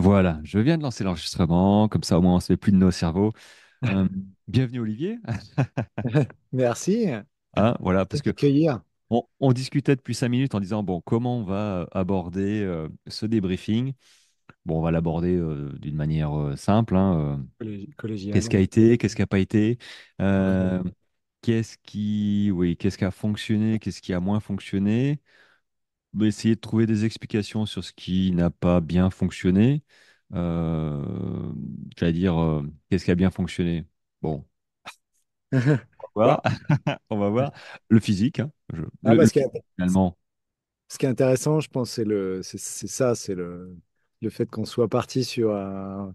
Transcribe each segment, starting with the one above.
Voilà, je viens de lancer l'enregistrement, comme ça au moins on se fait plus de nos cerveaux. Euh, Bienvenue Olivier. Merci Ah, voilà, de parce que t'accueillir. on discutait depuis 5 minutes en disant bon, comment on va aborder ce débriefing. Bon, on va l'aborder d'une manière simple, hein. Qu'est-ce qui a Collégial. été, qu'est-ce qui n'a pas été, Ouais. euh, qu'est-ce qui a fonctionné, qu'est-ce qui a moins fonctionné. Essayer de trouver des explications sur ce qui n'a pas bien fonctionné. Euh, J'allais dire, qu'est-ce qui a bien fonctionné? Bon, on va Ouais. voir. On va voir. Le physique, hein. Ah, Le bah, physique, finalement. ce qui est intéressant, je pense, c'est ça, c'est le fait qu'on soit parti sur un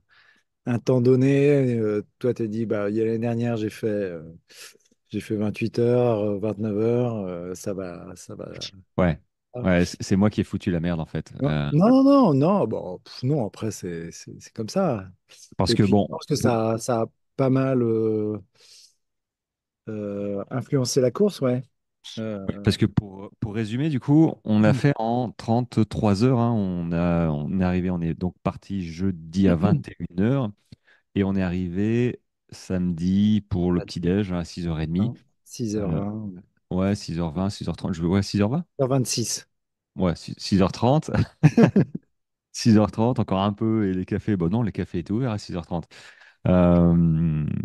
temps donné. Toi, tu dit, bah, il y a l'année dernière, j'ai fait 28 heures, 29 heures, ça va. Ouais. Ah. Ouais, c'est moi qui ai foutu la merde, en fait. Non, non, non, non, bon, non, après, c'est comme ça. Parce Et que, puis, je bon, pense que ça a pas mal influencé la course, ouais. oui, Euh, parce que pour résumer, du coup, on a fait en 33 heures, hein. On est arrivé, on est donc parti jeudi à 21 heures et on est arrivé samedi pour le petit-déj à 6h30. 6h20, Ouais, 6h20, 6h30. Ouais, 6h20? 6h26. Ouais, 6h30. 6h30, encore un peu, et les cafés, bon non, les cafés étaient ouverts à 6h30. Euh,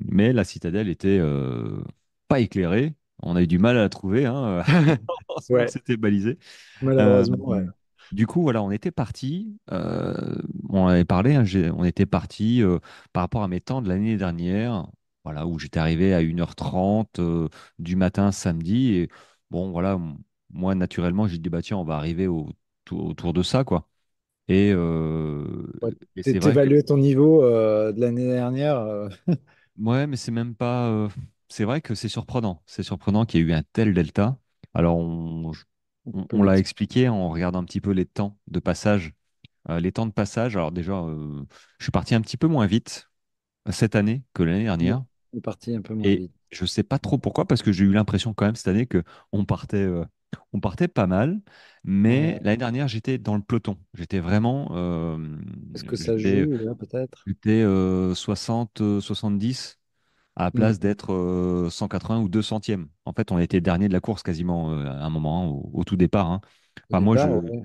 mais la citadelle était pas éclairée. On a eu du mal à la trouver, hein. Heureusement que Ouais, c'était balisé. Euh, malheureusement, ouais. du coup, voilà, on était parti. On en avait parlé, hein, on était parti par rapport à mes temps de l'année dernière, voilà, où j'étais arrivé à 1h30 du matin samedi. Et bon, voilà, moi, naturellement, j'ai dit, bah tiens, on va arriver autour de ça, quoi. Et, euh, Ouais, et c'est vrai que, t'évaluais ton niveau de l'année dernière. ouais, mais c'est même pas. C'est vrai que c'est surprenant. C'est surprenant qu'il y ait eu un tel delta. Alors, On peut on l'a l'expliquer. expliqué en regardant un petit peu les temps de passage. Les temps de passage, alors déjà, je suis parti un petit peu moins vite cette année que l'année On dernière. est parti un peu moins Et vite. je sais pas trop pourquoi, parce que j'ai eu l'impression quand même cette année que on partait pas mal. Mais Ouais. l'année dernière, j'étais dans le peloton. J'étais vraiment, Est-ce que ça j'étais, joue, là, peut-être? j'étais 60, 70 à la Hmm. place d'être 180 ou 200e. En fait, on était dernier de la course quasiment à un moment, hein, au tout départ, hein. Au Enfin, départ, ouais.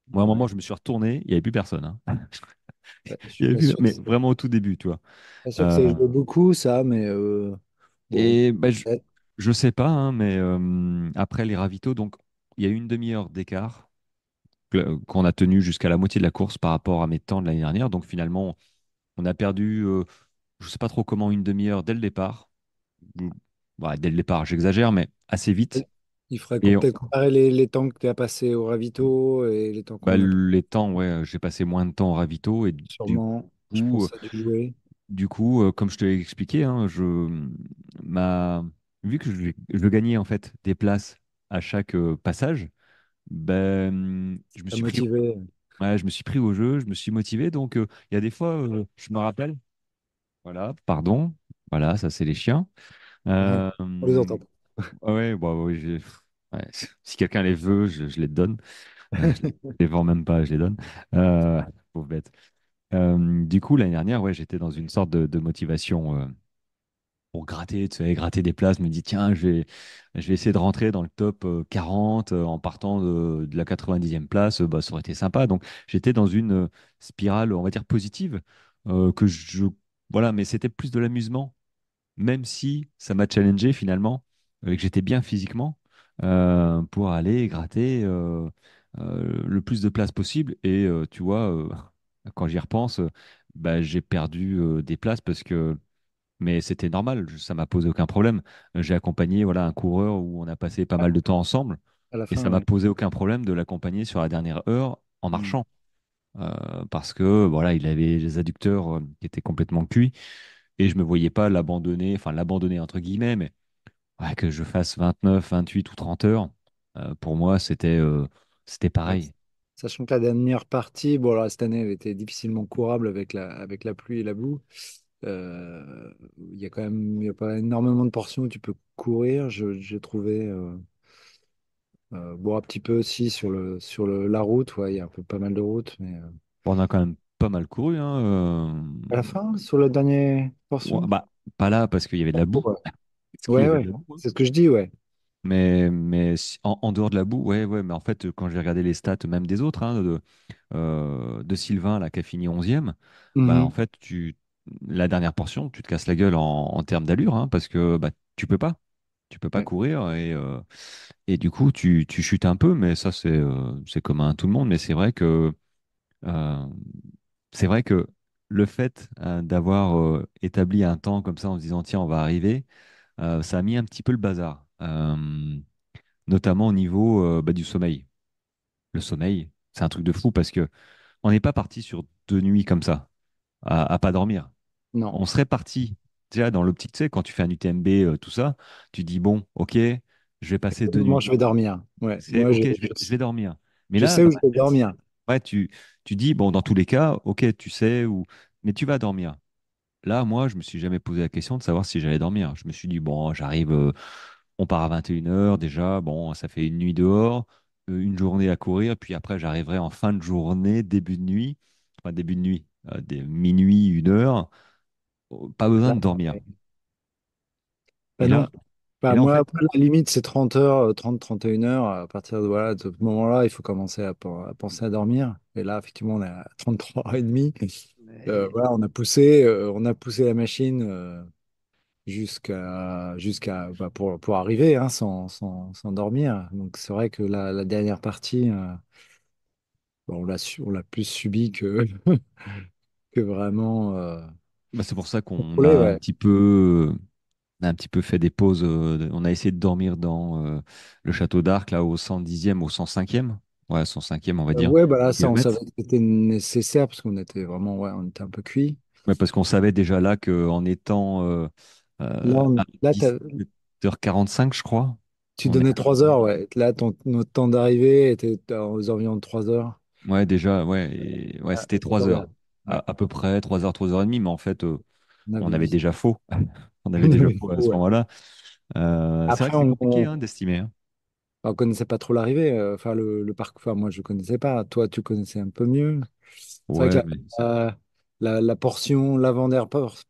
moi, à un moment, Ouais. je me suis retourné, il n'y avait plus personne, hein. Ouais, je Il suis y avait pas plus- sûr mais vraiment au tout début, tu vois. pas sûr que ça ait Euh, joué beaucoup, ça, mais bon. et ben, Ouais. je sais pas, hein, mais après les ravitaux, donc il y a eu une demi-heure d'écart qu'on a tenu jusqu'à la moitié de la course par rapport à mes temps de l'année dernière. Donc finalement, on a perdu, je sais pas trop comment, une demi-heure dès le départ. Ou- ouais, dès le départ, j'exagère, mais assez vite. Il faudrait Et peut-être comparer les temps que tu as passés au ravito et les temps bah, qu'on a passés. les temps, ouais, j'ai passé moins de temps au ravito et Sûrement, je coup, pense que ça a dû jouer. comme je te l'ai expliqué, hein, ma, vu que je gagnais en fait des places à chaque passage, ben, Ça a motivé. ouais, je me suis pris au jeu, je me suis motivé. Donc, il y a des fois, je me rappelle, voilà, pardon, voilà, ça c'est les chiens. Euh, On les entend pas. ouais, bon, ouais, ouais, si quelqu'un les veut, je les donne. Je les vends même pas, je les donne. Euh, Pauvre bête. Du coup, l'année dernière, ouais, j'étais dans une sorte de motivation pour gratter, tu sais, gratter des places. Je me dis, tiens, je vais essayer de rentrer dans le top 40 en partant de la 90e place. Bah, ça aurait été sympa. Donc, j'étais dans une spirale, on va dire, positive. Que je, voilà, mais c'était plus de l'amusement, même si ça m'a challengé finalement, que j'étais bien physiquement, pour aller gratter le plus de places possible. Et tu vois, quand j'y repense, bah, j'ai perdu des places parce que, mais c'était normal, ça m'a posé aucun problème. J'ai accompagné voilà, un coureur où on a passé pas mal de temps ensemble À la et fin, ça m'a ouais. posé aucun problème de l'accompagner sur la dernière heure en Mm. marchant. Parce que voilà, il avait les adducteurs qui étaient complètement cuits et je me voyais pas l'abandonner, enfin l'abandonner entre guillemets, mais ouais, que je fasse 29, 28 ou 30 heures, pour moi c'était Ouais. pareil. Sachant que la dernière partie, bon, alors, cette année, elle était difficilement courable avec la pluie et la boue. Il y a quand même, il y a pas énormément de portions où tu peux courir. J'ai trouvé, bon, un petit peu aussi sur la route. Ouais, il y a un peu pas mal de routes, mais Bon, on a quand même pas mal couru, hein. À la fin, sur la dernière Ouais, portion? bah, pas là parce qu'il y avait de la boue. Ouais, Parce qu'il y ouais, avait ouais. de la boue, hein. C'est ce que je dis, ouais. En dehors de la boue, ouais, ouais. Mais en fait, quand j'ai regardé les stats, même des autres, hein, de Sylvain, là, qui a fini 11e, bah, en Mhm. fait, la dernière portion, tu te casses la gueule en termes d'allure, hein, parce que bah, tu peux pas. Tu peux pas Ouais. courir et du coup, tu chutes un peu, mais ça, c'est commun à tout le monde. Mais euh, c'est vrai que le fait d'avoir établi un temps comme ça en se disant, tiens, on va arriver, ça a mis un petit peu le bazar, notamment au niveau bah, du sommeil. Le sommeil, c'est un truc de fou parce que on n'est pas parti sur 2 nuits comme ça, à pas dormir. Non. On serait parti déjà dans l'optique, tu sais, quand tu fais un UTMB, tout ça, tu dis, bon, ok, je vais passer deux Moi, nuits. je vais dormir. Ouais. C'est Moi, ok, je vais dormir. Mais je là, sais où dans je la vais tête, dormir. ouais, tu dis, bon, dans tous les cas, ok, tu sais, mais tu vas dormir. Là, moi, je me suis jamais posé la question de savoir si j'allais dormir. Je me suis dit, bon, j'arrive, on part à 21 h déjà, bon, ça fait une nuit dehors, une journée à courir, puis après, j'arriverai en fin de journée, début de nuit, enfin, début de nuit, minuit, 1 heure, pas besoin Là, de dormir. bah Et non. là, et Bah, là, en moi, fait, après, la limite, c'est 30 heures, 30, 31 heures. À partir de, voilà, de ce moment-là, il faut commencer à penser à dormir. Et là, effectivement, on est à 33h30. Voilà, on a poussé la machine bah, pour arriver, hein, sans dormir. Donc, c'est vrai que la dernière partie, bon, on l'a plus subi que vraiment bah, c'est pour ça qu'on a contrôlé, un ouais. petit peu, on a un petit peu fait des pauses. On a essayé de dormir dans le château d'Arc, là, au 110e, au 105e. Ouais, 105e, on va dire, Ouais, bah là, ça, on savait kilomètre. que c'était nécessaire parce qu'on était vraiment, ouais, on était un peu cuit. Ouais, parce qu'on savait déjà là qu'en étant à Là, 17h45, je crois, tu on est... donnais 3 heures, ouais. Là, notre temps d'arrivée était aux environs de 3 heures. Ouais, déjà, ouais, ouais, Ah, c'était 3 heures. ouais, À peu près 3 heures, 3 heures et demie, mais en fait, on avait on eu avait ça. déjà faux. On avait On déjà avait eu faux à ce ouais. moment-là. C'est vrai Après, que c'est compliqué hein, d'estimer, hein. on connaissait pas trop l'arrivée. Enfin, le parcours, enfin, moi, je connaissais pas. Toi, tu connaissais un peu mieux. C'est vrai que Ouais, mais la portion,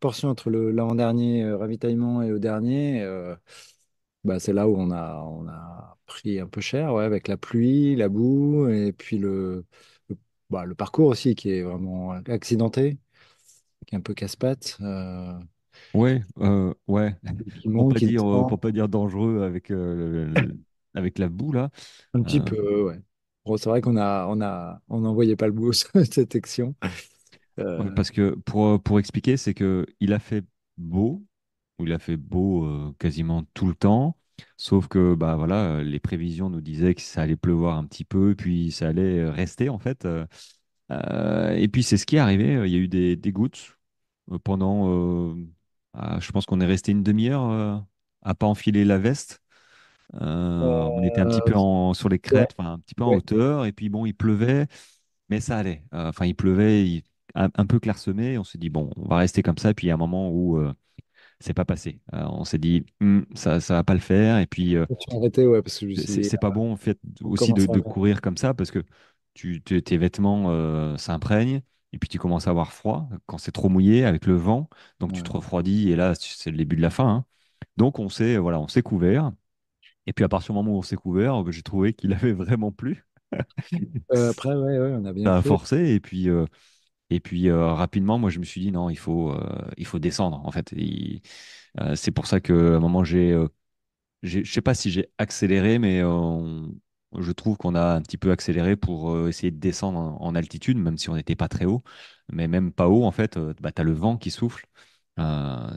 portion entre l'avant-dernier ravitaillement et le dernier, bah, c'est là où on a pris un peu cher, ouais, avec la pluie, la boue, et puis bah, le parcours aussi qui est vraiment accidenté, qui est un peu casse-pattes, ouais, ouais. qui monte, qui descend, Pour pas dire dangereux avec, avec la boue, là. un petit Euh, peu, ouais. Bon, c'est vrai on n'en voyait pas le bout, cette section. ouais, Euh, parce que pour expliquer, c'est que il a fait beau, ou il a fait beau quasiment tout le temps, sauf que bah voilà, les prévisions nous disaient que ça allait pleuvoir un petit peu, puis ça allait rester en fait. Et puis c'est ce qui est arrivé. Il y a eu des gouttes pendant. Je pense qu'on est resté une demi-heure à pas enfiler la veste. On était un petit euh, peu sur les ouais, crêtes, enfin un petit peu en ouais. hauteur, et puis bon, il pleuvait, mais ça allait. Enfin, il pleuvait, un peu clairsemé. On s'est dit bon, on va rester comme ça. Puis il y a un moment où c'est pas passé. On s'est dit ça va pas le faire. Et puis Tu as arrêté, ouais, parce que je me suis dit, c'est pas bon en fait on aussi commence à de voir. courir comme ça parce que tes vêtements s'imprègnent et puis tu commences à avoir froid quand c'est trop mouillé avec le vent. Donc tu te Ouais. refroidis et là c'est le début de la fin, hein. Donc on s'est couvert. Et puis à partir du moment où on s'est couvert, j'ai trouvé qu'il avait vraiment plu. Après, ouais, ouais, on a bien Ça a fait. forcé et puis rapidement, moi je me suis dit non, il faut descendre en fait. C'est pour ça que à un moment je sais pas si j'ai accéléré, mais je trouve qu'on a un petit peu accéléré pour essayer de descendre en altitude, même si on n'était pas très haut. Mais même pas haut, en fait, bah, tu as le vent qui souffle.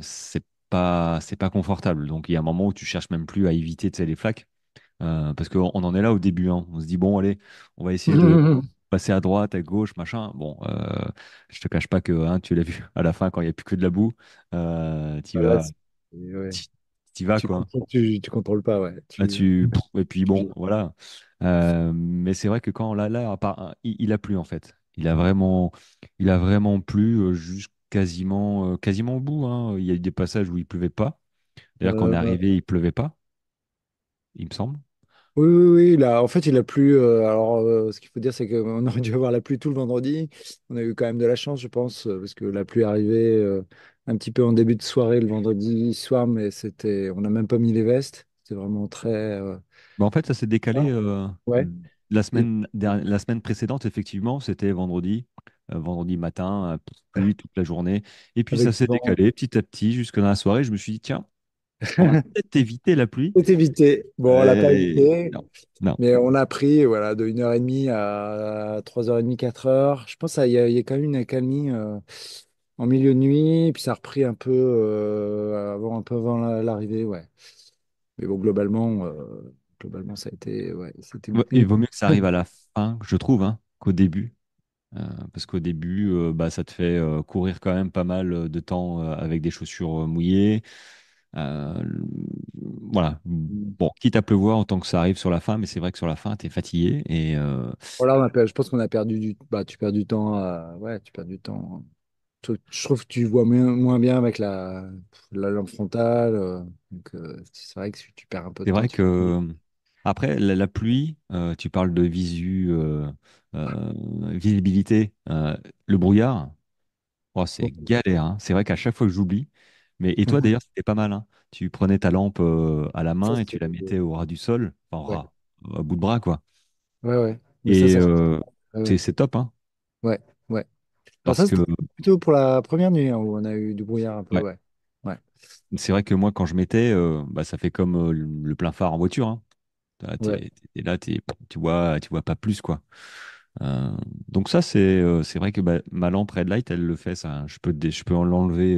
C'est pas confortable. Donc il y a un moment où tu cherches même plus à éviter, tu sais, les flaques. Parce qu'on en est là au début, hein. On se dit, bon, allez, on va essayer de passer à droite, à gauche, machin. Bon, je te cache pas que hein, tu l'as vu à la fin, quand il n'y a plus que de la boue, tu Ouais, vas, ouais. t'y vas, quoi. Tu contrôles pas, ouais. Là, et puis bon, Tu- voilà. Mais c'est vrai que quand là, il a plu en fait. Il a vraiment plu quasiment au bout, hein. Il y a eu des passages où il pleuvait pas. D'ailleurs, quand on est bah, arrivé, il pleuvait pas, il me semble. Oui, oui, oui, là, en fait, il a plu. Alors, ce qu'il faut dire, c'est qu'on aurait dû avoir la pluie tout le vendredi. On a eu quand même de la chance, je pense, parce que la pluie est arrivée un petit peu en début de soirée le vendredi soir, mais on n'a même pas mis les vestes. C'était vraiment très. Bah, en fait, ça s'est décalé Ah, ouais. Et la semaine précédente, effectivement, c'était vendredi, vendredi matin, pluie toute la journée. Et puis ça avec du s'est vent. décalé petit à petit jusque dans la soirée. Je me suis dit, tiens, on va peut-être éviter la pluie. C'est évité. Bon, on l'a pas Et évité, non, non. mais on a pris voilà, de 1h30 à 3h30, 4h. Je pense qu'il y a quand même une accalmie en milieu de nuit, puis ça a repris un peu avant l'arrivée, ouais. Mais bon, globalement, ça a été, ouais, c'était Il une. vaut mieux que ça arrive à la fin, je trouve, hein, qu'au début. Parce qu'au début, bah, ça te fait courir quand même pas mal de temps avec des chaussures mouillées. Euh, voilà. Bon, quitte à pleuvoir, autant que ça arrive sur la fin, mais c'est vrai que sur la fin, tu es fatigué. Voilà, je pense qu'on a perdu tu perds du temps, ouais, tu perds du temps. Je trouve que tu vois moins bien avec la lampe frontale. Donc, c'est vrai que tu perds un peu de C'est temps vrai sur. que, après, la pluie, tu parles de visibilité, le brouillard, oh, c'est galère, hein. C'est vrai qu'à chaque fois que j'oublie, et toi d'ailleurs, c'était pas mal, hein. Tu prenais ta lampe à la Ça, main et tu c'est- la mettais au ras du sol, enfin, ouais, à bout de bras, quoi. ouais, ouais. Mais Et ça fait. Ouais, ouais. c'est top, hein, Ouais, ouais. Alors parce ça, que c'était plutôt pour la première nuit hein, où on a eu du brouillard un peu, ouais, ouais. Ouais. c'est vrai que moi, quand je mettais, bah, ça fait comme le plein phare en voiture, hein. Là, Ouais. tu vois pas plus, quoi. Euh, donc ça, c'est vrai que bah, ma lampe Red Light, elle le fait, ça. Je peux l'enlever,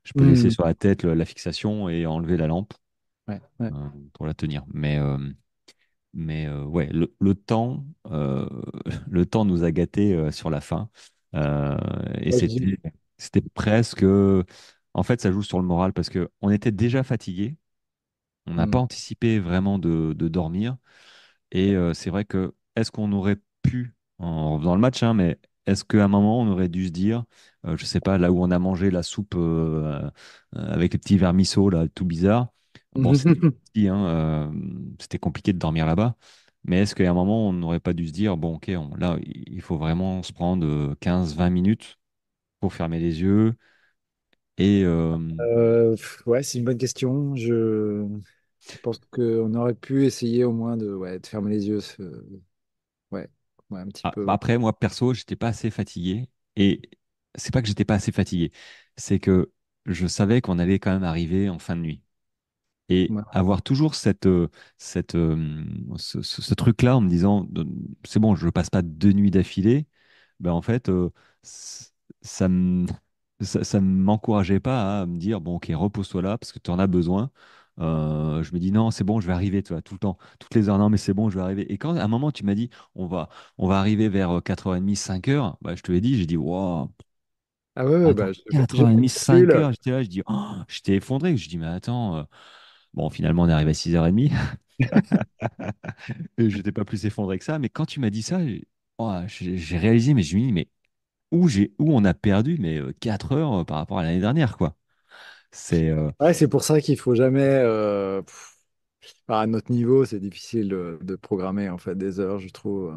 je peux laisser Hmm. sur la tête la fixation et enlever la lampe Ouais, ouais. pour la tenir. Ouais, le temps, le temps nous a gâtés sur la fin. Euh, et Ouais, j'ai- c'était presque. En fait, ça joue sur le moral parce que on était déjà fatigué. On n'a pas hmm. anticipé vraiment de dormir. Et c'est vrai que, est-ce qu'on aurait pu, en refaisant le match, hein, mais est-ce qu'à un moment, on aurait dû se dire, je sais pas, là où on a mangé la soupe avec les petits vermisseaux, là, tout bizarre, bon, c'était petit, hein, c'était compliqué de dormir là-bas, mais est-ce qu'à un moment, on n'aurait pas dû se dire, bon, ok, là, il faut vraiment se prendre 15-20 minutes pour fermer les yeux et Ouais, c'est une bonne question. Je pense qu'on aurait pu essayer au moins ouais, de fermer les yeux. Ouais, ouais, un petit peu. Après, moi, perso, j'étais pas assez fatigué. Et c'est pas que j'étais pas assez fatigué, c'est que je savais qu'on allait quand même arriver en fin de nuit. Et Ouais. avoir toujours ce truc-là en me disant, c'est bon, je passe pas 2 nuits d'affilée, ben en fait, c- ça me, ça m'encourageait pas à me dire, bon, ok, repose-toi là parce que tu en as besoin. Je me dis, non, c'est bon, je vais arriver, tu vois, tout le temps, toutes les heures, non, mais c'est bon, je vais arriver. Et quand à un moment, tu m'as dit, on va arriver vers 4h30, 5h, bah, je te l'ai dit, j'ai dit, wow, Ah ouais, ouais, attends, bah, j'ai pas 4h30, de calcul. 5h, j'étais là, je dis, oh, j'étais effondré. Je dis, mais attends, bon, finalement, on est arrivé à 6h30. Et j'étais pas plus effondré que ça. Mais quand tu m'as dit ça, j'ai réalisé, mais je me dis, mais où on a perdu, mais 4 heures par rapport à l'année dernière, quoi. C'est, Ouais, c'est pour ça qu'il faut jamais. À notre niveau, c'est difficile de programmer en fait des heures, je trouve.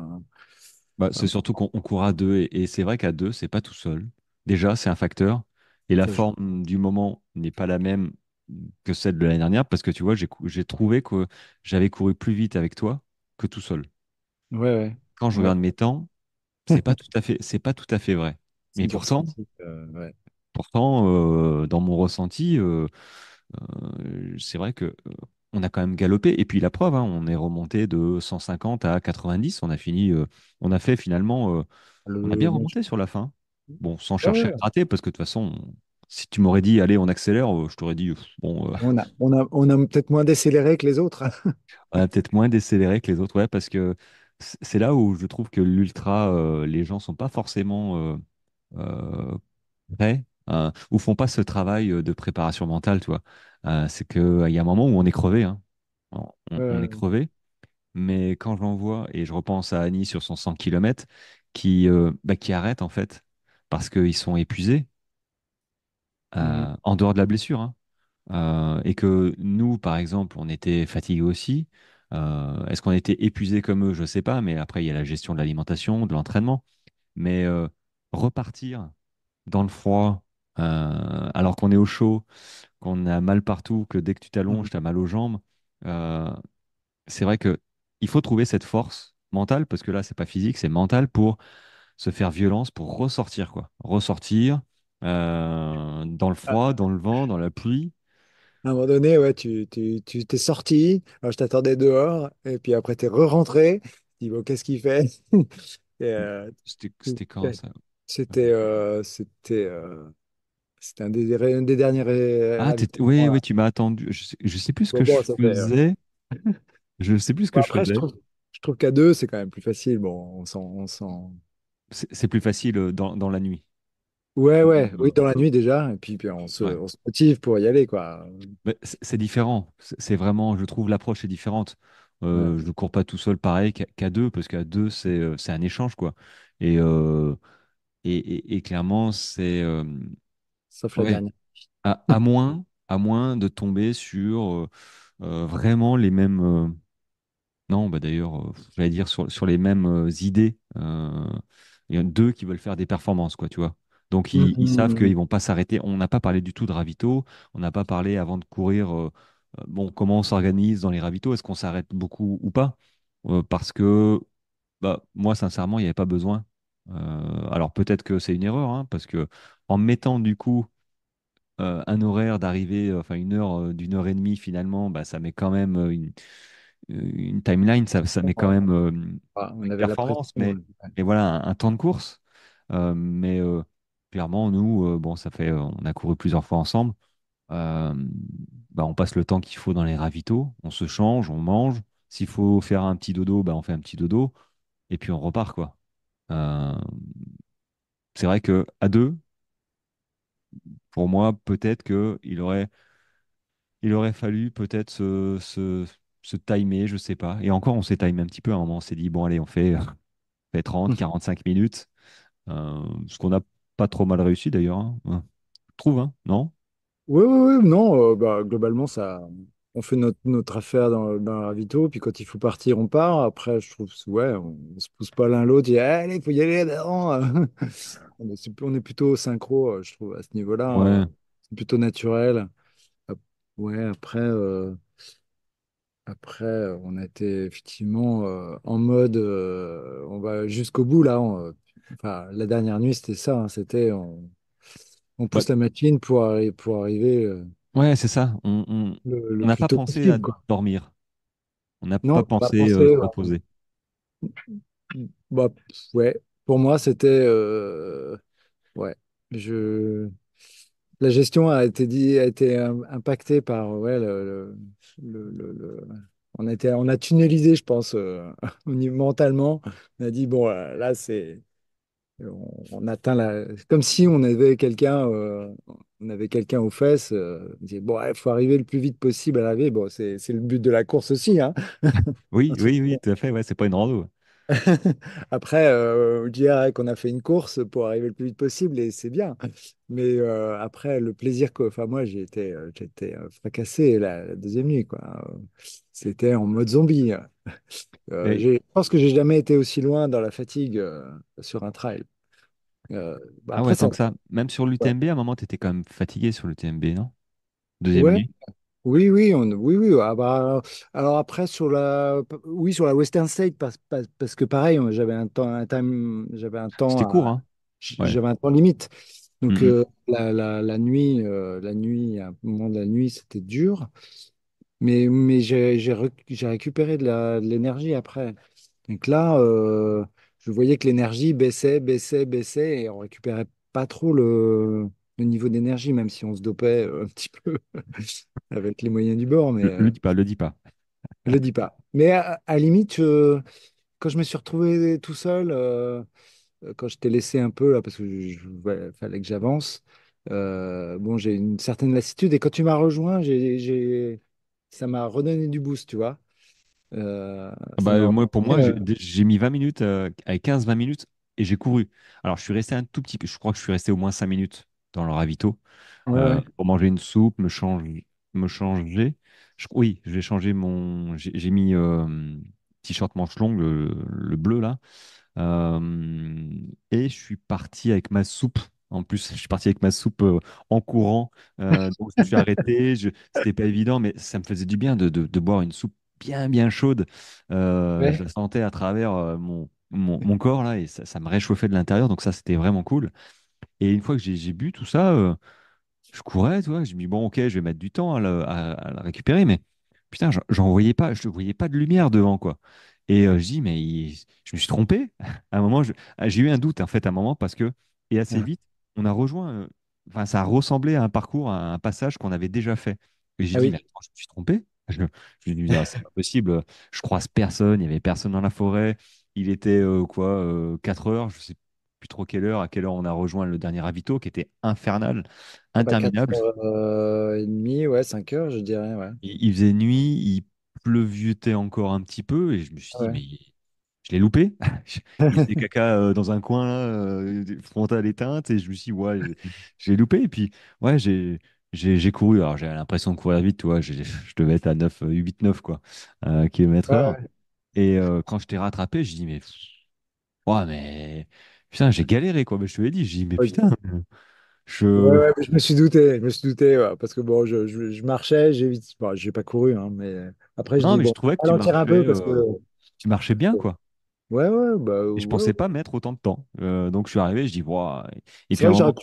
bah, c'est surtout qu'on court à deux. Et c'est vrai qu'à deux, c'est pas tout seul. Déjà, c'est un facteur. Et la Ça joue. forme du moment n'est pas la même que celle de l'année dernière, parce que tu vois, j'ai trouvé que j'avais couru plus vite avec toi que tout seul. Ouais, Quand je ouais, ouais. regarde mes temps, c'est pas tout à fait vrai. C'est Mais du pourtant, ressenti. Ouais. dans mon ressenti, c'est vrai que on a quand même galopé. Et puis la preuve, hein, on est remonté de 150 à 90. On a fait finalement, on a bien Bon, remonté sur la fin. Bon, sans ouais, chercher à ouais. gratter, parce que de toute façon, si tu m'aurais dit, allez, on accélère, je t'aurais dit, bon, On a peut-être moins décéléré que les autres. on a peut-être moins décéléré que les autres, ouais, parce que c'est là où je trouve que l'ultra, les gens sont pas forcément euh, prêts, ou font pas ce travail de préparation mentale, tu vois. C'est qu'il y a un moment où on est crevé, hein. On est Euh, crevé, mais quand je l'envoie, et je repense à Annie sur son 100 km, qui arrête en fait, parce qu'ils sont épuisés, mhm. en dehors de la blessure, hein. Et que nous, par exemple, on était fatigués aussi. Est-ce qu'on était épuisé comme eux? Je ne sais pas, mais après, il y a la gestion de l'alimentation, de l'entraînement. Mais repartir dans le froid, alors qu'on est au chaud, qu'on a mal partout, que dès que tu t'allonges, tu as mal aux jambes, euh, c'est vrai que il faut trouver cette force mentale, parce que là, c'est pas physique, c'est mental pour se faire violence, pour ressortir, quoi. Ressortir dans le froid, dans le vent, dans la pluie. À un moment donné, ouais, tu t'es sorti, alors je t'attendais dehors, et puis après t'es re-rentré, tu dis, bon, qu'est-ce qu'il fait? Et, C'était quand ça? c'était c'était un des derniers Ah, ravitaillements, oui, là. oui, tu m'as attendu. Je sais plus ce Bon, que je bon, ça fait, faisais. Je sais plus ce bon, que je après, faisais. je trouve qu'à deux, c'est quand même plus facile. Bon, on sent... C'est plus facile dans la nuit. Ouais, ouais, oui, Euh, dans la nuit déjà, et puis ouais. on se motive pour y aller, quoi. Mais c'est différent. C'est vraiment, je trouve, l'approche est différente. Ouais, Je ne cours pas tout seul pareil qu'à deux, parce qu'à deux, c'est un échange, quoi. Et, et clairement, c'est sauf la ouais, dernière. à moins de tomber sur vraiment les mêmes. Non, bah d'ailleurs, j'allais dire sur les mêmes idées. Il y en a deux qui veulent faire des performances, quoi, tu vois. Donc, ils savent qu'ils Mhm. vont pas s'arrêter. On n'a pas parlé du tout de ravito. On n'a pas parlé avant de courir, bon, comment on s'organise dans les ravitaux. Est-ce qu'on s'arrête beaucoup ou pas? Parce que, bah, moi, sincèrement, il n'y avait pas besoin. Alors, peut-être que c'est une erreur, hein, parce que en mettant, du coup, un horaire d'arrivée, enfin, une heure, d'une heure et demie, finalement, bah, ça met quand même une timeline, ça met quand Ouais. même Ah, on une avait la pression. performance, mais voilà, un temps de course. Mais clairement, nous, bon, ça fait, on a couru plusieurs fois ensemble. Euh, Bah, on passe le temps qu'il faut dans les ravitaux, on se change, on mange. S'il faut faire un petit dodo, bah, on fait un petit dodo, et puis on repart, quoi. Euh, c'est vrai que à deux, pour moi, peut-être il aurait fallu peut-être se timer, je sais pas. Et encore, on s'est timé un petit peu à un moment. On s'est dit, bon, allez, on fait 30, 45 minutes. Ce qu'on n'a pas trop mal réussi d'ailleurs, hein. Ouais. Je trouve, hein, non? Oui, oui, oui, non, bah, globalement, ça, on fait notre affaire dans la ravito, puis quand il faut partir, on part. Après, je trouve, ouais, on se pousse pas l'un l'autre, il dit, allez, il faut y aller, non. On est plutôt synchro, je trouve, à ce niveau-là. Ouais. C'est plutôt naturel. Ouais, après, on a été effectivement en mode, on va jusqu'au bout, là. Enfin, la dernière nuit, c'était ça, hein, on Bah, pousse la machine pour arriver ouais, c'est ça. le On n'a plus pas tôt pensé à possible, quoi. dormir. On n'a pas Non, on va pensé penser. se reposer. Bah, ouais, pour moi, c'était. Ouais, je. La gestion a été impactée par ouais, on a tunnelisé, je pense, mentalement. On a dit, bon, là, on atteint la. C'est comme si on avait quelqu'un aux fesses. On disait, bon, il faut arriver le plus vite possible à l'arrivée. Bon, c'est le but de la course aussi, hein. Oui, oui, oui, tout à fait. Ouais, c'est pas une rando. Après, je dirais qu'on a fait une course pour arriver le plus vite possible et c'est bien. Mais après, le plaisir que, enfin, moi, j'étais fracassé la deuxième nuit, quoi. C'était en mode zombie. Mais, Je pense que j'ai jamais été aussi loin dans la fatigue sur un trail. Bah, ah ouais, après, tant ça. que ça. Même sur Ouais. l'UTMB, à un moment, tu étais quand même fatigué sur l'UTMB, non? Deuxième Ouais, nuit. oui, oui, oui, oui. Ah bah, alors après oui, sur la Western State parce que pareil, C'était court, hein? Ouais. j'avais un temps limite. Donc Mm, la nuit, à un moment de la nuit, c'était dur, mais j'ai récupéré de l'énergie après. Donc là, je voyais que l'énergie baissait, baissait, baissait, et on récupérait pas trop le niveau d'énergie, même si on se dopait un petit peu avec les moyens du bord, mais le dis pas, le dis pas. je le dis pas. Mais à la limite, quand je me suis retrouvé tout seul, quand je t'ai laissé un peu là, parce que ouais, fallait que j'avance, bon, j'ai une certaine lassitude, et quand tu m'as rejoint, ça m'a redonné du boost, tu vois. Ah Ça bah, m'a moi, pour redonné, moi, j'ai mis 20 minutes, avec 15-20 minutes, et j'ai couru. Alors, je suis resté un tout petit peu, je crois que je suis resté au moins 5 minutes dans le ravito, ouais, ouais. pour manger une soupe, me changer. me changer. Oui, je vais changer mon. J'ai mis t-shirt manche longue, le bleu là. Et je suis parti avec ma soupe. En plus, je suis parti avec ma soupe en courant. Donc, je me suis arrêté. C'était pas évident, mais ça me faisait du bien de boire une soupe bien, bien chaude. Je Ouais. la sentais à travers mon corps, là, et ça me réchauffait de l'intérieur. Donc, ça, c'était vraiment cool. Et une fois que j'ai bu tout ça, je courais, tu vois. Je me dis, bon, ok, je vais mettre du temps à la récupérer, mais putain, j'en voyais pas, je ne voyais pas de lumière devant, quoi. Et je dis, mais je me suis trompé. À un moment, j'ai eu un doute, en fait, à un moment, parce que, et assez Ah vite, on a rejoint, enfin, ça ressemblait à un parcours, à un passage qu'on avait déjà fait. Et j'ai ah dit, mais oui. attends, je me suis trompé. Je me dis, ah, c'est pas possible, je croise personne, il y avait personne dans la forêt. Il était, quoi, 4 heures, je sais plus trop à quelle heure on a rejoint le dernier ravito, qui était infernal, Ah bah 4 interminable. et demi, ouais, 5 heures, je dirais, ouais. Il faisait nuit, il pleuviotait encore un petit peu, et je me suis Ah dit, ouais. mais je l'ai loupé. Il faisait caca dans un coin, là, frontale éteinte, et je me suis dit, ouais, j'ai loupé. Et puis, ouais, j'ai couru. Alors, j'avais l'impression de courir vite, tu vois. Je devais être à 9, 8, 9, quoi, Ouais, km/h. ouais. Et quand je t'ai rattrapé, je dis, mais, ouais, mais, putain, j'ai galéré, quoi. Mais je te l'ai dit, je dis, mais Ok. putain, Ouais, je. ouais, mais je me suis douté, ouais, parce que bon, je marchais, j'ai vite, bon, j'ai pas couru, hein, mais après je Non, dis mais je bon, trouvais que ralentir un peu parce que, tu marchais bien, quoi. ouais, ouais, bah Et je ouais, pensais ouais. pas mettre autant de temps. Donc je suis arrivé, je dis, waouh. Et C'est puis à vrai un que moment,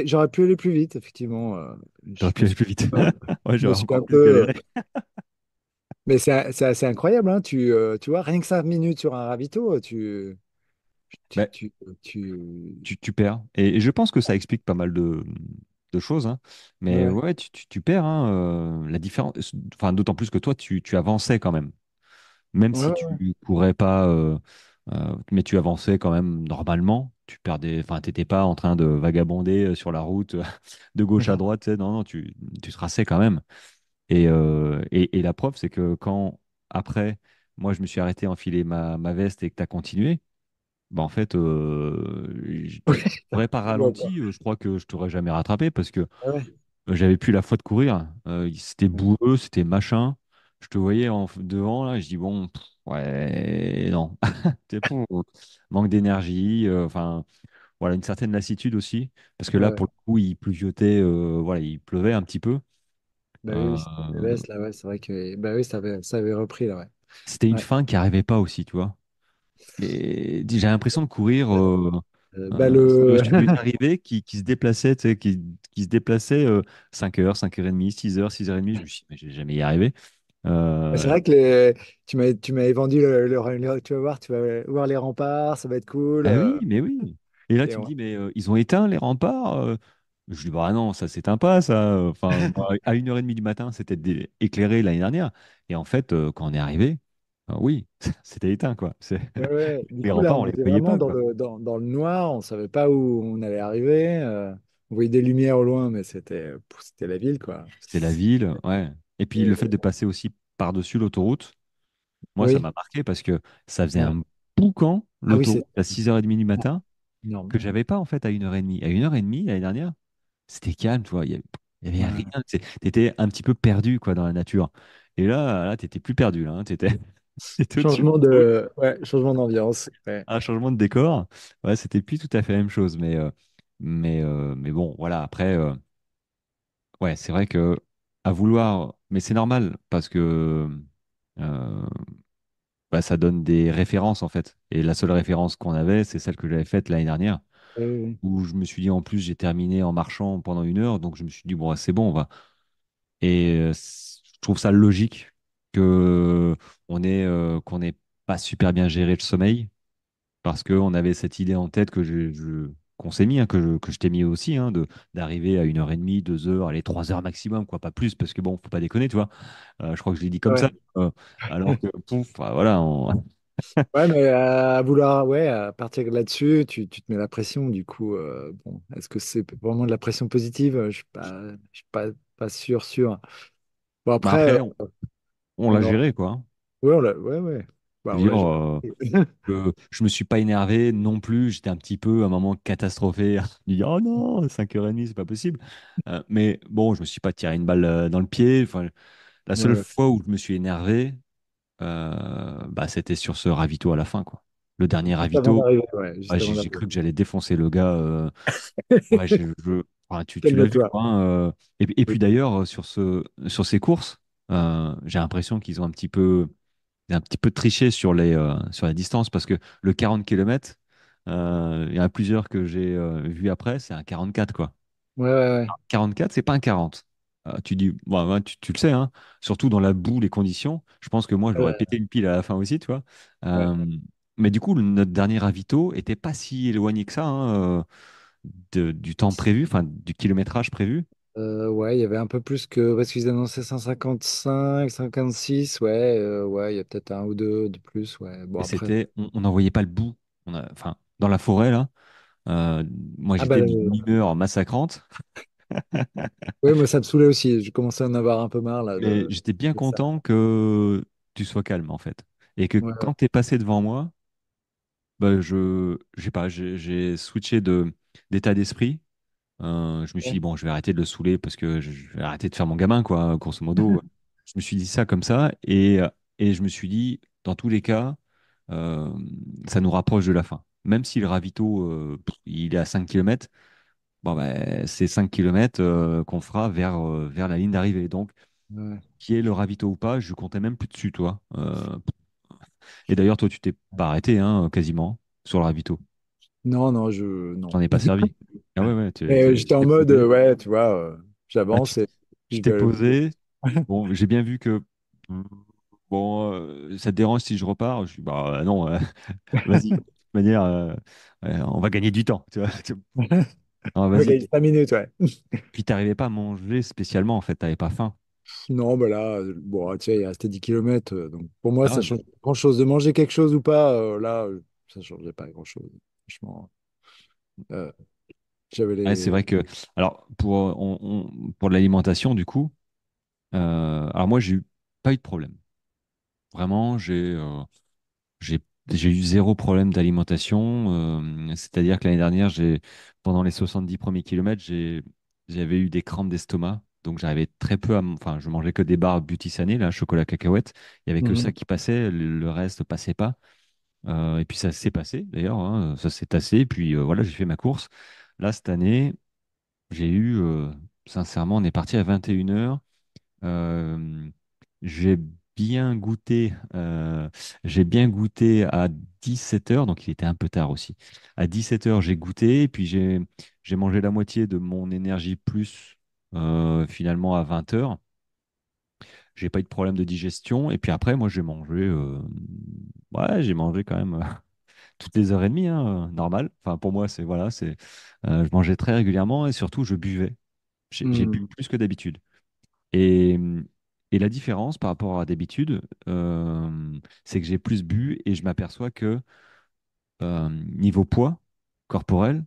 j'aurais pu aller plus vite, effectivement. j'aurais Je pu me aller suis, plus vite. Ouais, je me j'aurais suis encore un plus peu, galéré. mais c'est assez incroyable, hein. Tu vois, rien que 5 minutes sur un ravito, tu, Mais tu, tu, tu perds. Et je pense que ça explique pas mal de choses, hein. Mais ouais, ouais, tu perds, hein, la différence. Enfin, d'autant plus que toi, tu avançais quand même. Même ouais, si ouais, tu courais pas, mais tu avançais quand même normalement. Tu perdais, enfin, t'étais pas en train de vagabonder sur la route de gauche à droite. Tu sais. Non, non, tu traçais quand même. Et la preuve, c'est que quand, après, moi, je me suis arrêté, enfiler ma veste et que tu as continué, bah, en fait, tu n'aurais pas bon, quoi. ralenti. Je crois que je t'aurais jamais rattrapé parce que Ouais, j'avais plus la foi de courir. C'était ouais, boueux, c'était machin. Je te voyais devant, là, et je dis, bon, ouais, non. C'est pour manque d'énergie, enfin, voilà, une certaine lassitude aussi. Parce que ouais, là, ouais. pour le coup, il pluviotait, voilà, il pleuvait un petit peu. Bah oui, Euh, oui, c'était baisse, là, ouais, c'est vrai que, bah oui, ça avait repris, là, ouais. C'était une Ouais. fin qui arrivait pas aussi, tu vois. Et j'ai l'impression de courir Bah sur le le. fil arrivé qui se déplaçait, tu sais, qui se déplaçait 5 heures, 5h30, 6 heures, 6h30. Je me suis dit, mais je vais jamais y arriver. C'est Euh, vrai que tu m'avais vendu tu vas voir, tu vas voir les remparts, ça va être cool. ah oui, mais oui. Et là, Et tu me dis, mais ils ont éteint les remparts. Je dis, bah non, ça s'éteint pas, ça. Enfin, moi, à 1h30 du matin, c'était éclairé l'année dernière. Et en fait, quand on est arrivé, oui, c'était éteint, quoi. ouais, ouais. Du Les coup, là, remparts, on on les était voyait vraiment pas, dans quoi. le noir, on savait pas où on allait arriver. On voyait des lumières au loin, mais c'était la ville, quoi. C'était la ville, ouais. Et puis le fait Et- de passer aussi par-dessus l'autoroute, moi, ça oui, m'a marqué parce que ça faisait ouais. un boucan, Ah oui, c'est l'autoroute, à 6h30 du matin, énorme. que j'avais pas en fait à 1h30. À 1h30, l'année dernière, c'était calme, tu vois. Il y avait Ouais. rien. Tu étais un petit peu perdu, quoi, dans la nature. Et là, t'étais plus perdu, là. Hein. T'étais au-dessus de l'autoroute. Changement d'ambiance. Ouais. Un changement de décor. Ouais, c'était plus tout à fait la même chose. Mais bon, voilà. Après, ouais, c'est vrai que à vouloir, mais c'est normal parce que euh, bah, ça donne des références en fait. Et la seule référence qu'on avait, c'est celle que j'avais faite l'année dernière, Oui, oui. où je me suis dit en plus j'ai terminé en marchant pendant 1 heure, donc je me suis dit bon, c'est bon, on va. Et je trouve ça logique que qu'on n'ait pas super bien géré le sommeil parce qu'on avait cette idée en tête qu'on s'est mis, hein, que je t'ai mis aussi, hein, d'arriver à 1h30, 2 heures, allez, 3 heures maximum, quoi, pas plus, parce que bon, faut pas déconner, tu vois. Je crois que je l'ai dit comme ça. Ouais. euh, alors que, pouf, voilà, Ouais, mais à vouloir, ouais, à partir de là-dessus, tu te mets la pression, du coup, bon, est-ce que c'est vraiment de la pression positive? Je suis pas sûr. Bon, bah après, après, on l'a on aura, géré, quoi. Hein. ouais, ouais, ouais. Bah Je veux ouais, dire, je... je me suis pas énervé non plus. J'étais un petit peu à un moment catastrophé. Je me dis, oh non, 5h30, c'est pas possible. Mais bon, je me suis pas tiré une balle dans le pied. Enfin, la Ouais, seule ouais. fois où je me suis énervé, bah, c'était sur ce ravito à la fin, quoi. Le dernier Juste avant ravito, d'arriver, ouais, ouais, juste avant j'ai d'arriver. cru que j'allais défoncer le gars. Ouais, enfin, tu l'as vu, Calme-toi. quoi, hein, et Oui. puis d'ailleurs, sur ces courses, j'ai l'impression qu'ils ont un petit peu triché sur la distance parce que le 40 km, il y en a plusieurs que j'ai vu après, c'est un 44, quoi. Ouais, ouais, 44, c'est pas un 40. Tu dis, ouais, ouais, tu le sais, hein, surtout dans la boue, les conditions. Je pense que moi, je ouais. l'aurais pété une pile à la fin aussi, tu vois. Ouais. Euh, mais du coup, notre dernier ravito était pas si éloigné que ça, hein, du temps prévu, enfin du kilométrage prévu. Ouais, il y avait un peu plus que... Parce qu'ils annonçaient 155, 156, ouais, ouais, il y a peut-être un ou deux de plus, ouais. Bon, Et après... on n'en voyait pas le bout. Enfin, dans la forêt, là, euh, moi, Ah bah, j'étais d'une humeur massacrante. oui, moi, ça me saoulait aussi. Je commençais à en avoir un peu marre, là, Mais j'étais bien de ça. content que tu sois calme, en fait. Et que Ouais, quand tu es passé devant moi, bah, je sais pas, j'ai switché d'état d'esprit. Je me suis dit, ouais. bon, je vais arrêter de le saouler parce que je vais arrêter de faire mon gamin, quoi, grosso modo. Je me suis dit ça comme ça. Et je me suis dit, dans tous les cas, euh, ça nous rapproche de la fin. Même si le ravito, il est à 5 km, bon, ben, c'est 5 km qu'on fera vers la ligne d'arrivée. Donc, Ouais. qui est le ravito ou pas, je comptais même plus dessus, toi. Et d'ailleurs, toi, tu t'es pas arrêté, hein, quasiment, sur le ravito. Non, non, T'en non. ai pas servi. Ah ouais, ouais, Mais j'étais je en t'ai mode, posé. ouais, tu vois, Ah, j'avance et je je t'ai vais... posé. Bon, j'ai bien vu que, bon, ça te dérange si je repars? Je suis, bah non, vas-y. De toute manière, on va gagner du temps, tu vois. Ah, Ok, vas-y. 5 minutes, ouais. Puis t'arrivais pas à manger spécialement, en fait, t'avais pas faim. Non, bah là, bon, tu sais, il restait 10 kilomètres. Donc pour moi, Ah ça ouais, change pas grand-chose. De manger quelque chose ou pas, là, ça changeait pas grand-chose. Franchement, euh, j'avais ouais, c'est vrai les... que, alors, pour l'alimentation, du coup, alors moi, j'ai eu pas eu de problème. Vraiment, j'ai, j'ai eu zéro problème d'alimentation. C'est-à-dire que l'année dernière, pendant les 70 premiers kilomètres, j'avais eu des crampes d'estomac. Donc, j'arrivais très peu enfin, je mangeais que des barres Beauty Sané, là, chocolat cacahuète. Il y avait que ça Mhm. qui passait, le reste passait pas. Et puis, ça s'est passé, d'ailleurs, hein, ça s'est tassé. Et puis, voilà, j'ai fait ma course. Là, cette année, j'ai eu, sincèrement, on est parti à 21h. Euh, j'ai j'ai bien goûté à 17h, donc il était un peu tard aussi. À 17h, j'ai goûté, et puis j'ai mangé la moitié de mon énergie plus finalement à 20h. J'ai pas eu de problème de digestion, et puis après, moi, ouais, j'ai mangé quand même toutes les heures et demie, hein, normal. Enfin, pour moi, je mangeais très régulièrement, et surtout, je buvais. J'ai bu Mhm. plus que d'habitude. Et, et la différence par rapport à d'habitude, c'est que j'ai plus bu et je m'aperçois que niveau poids corporel,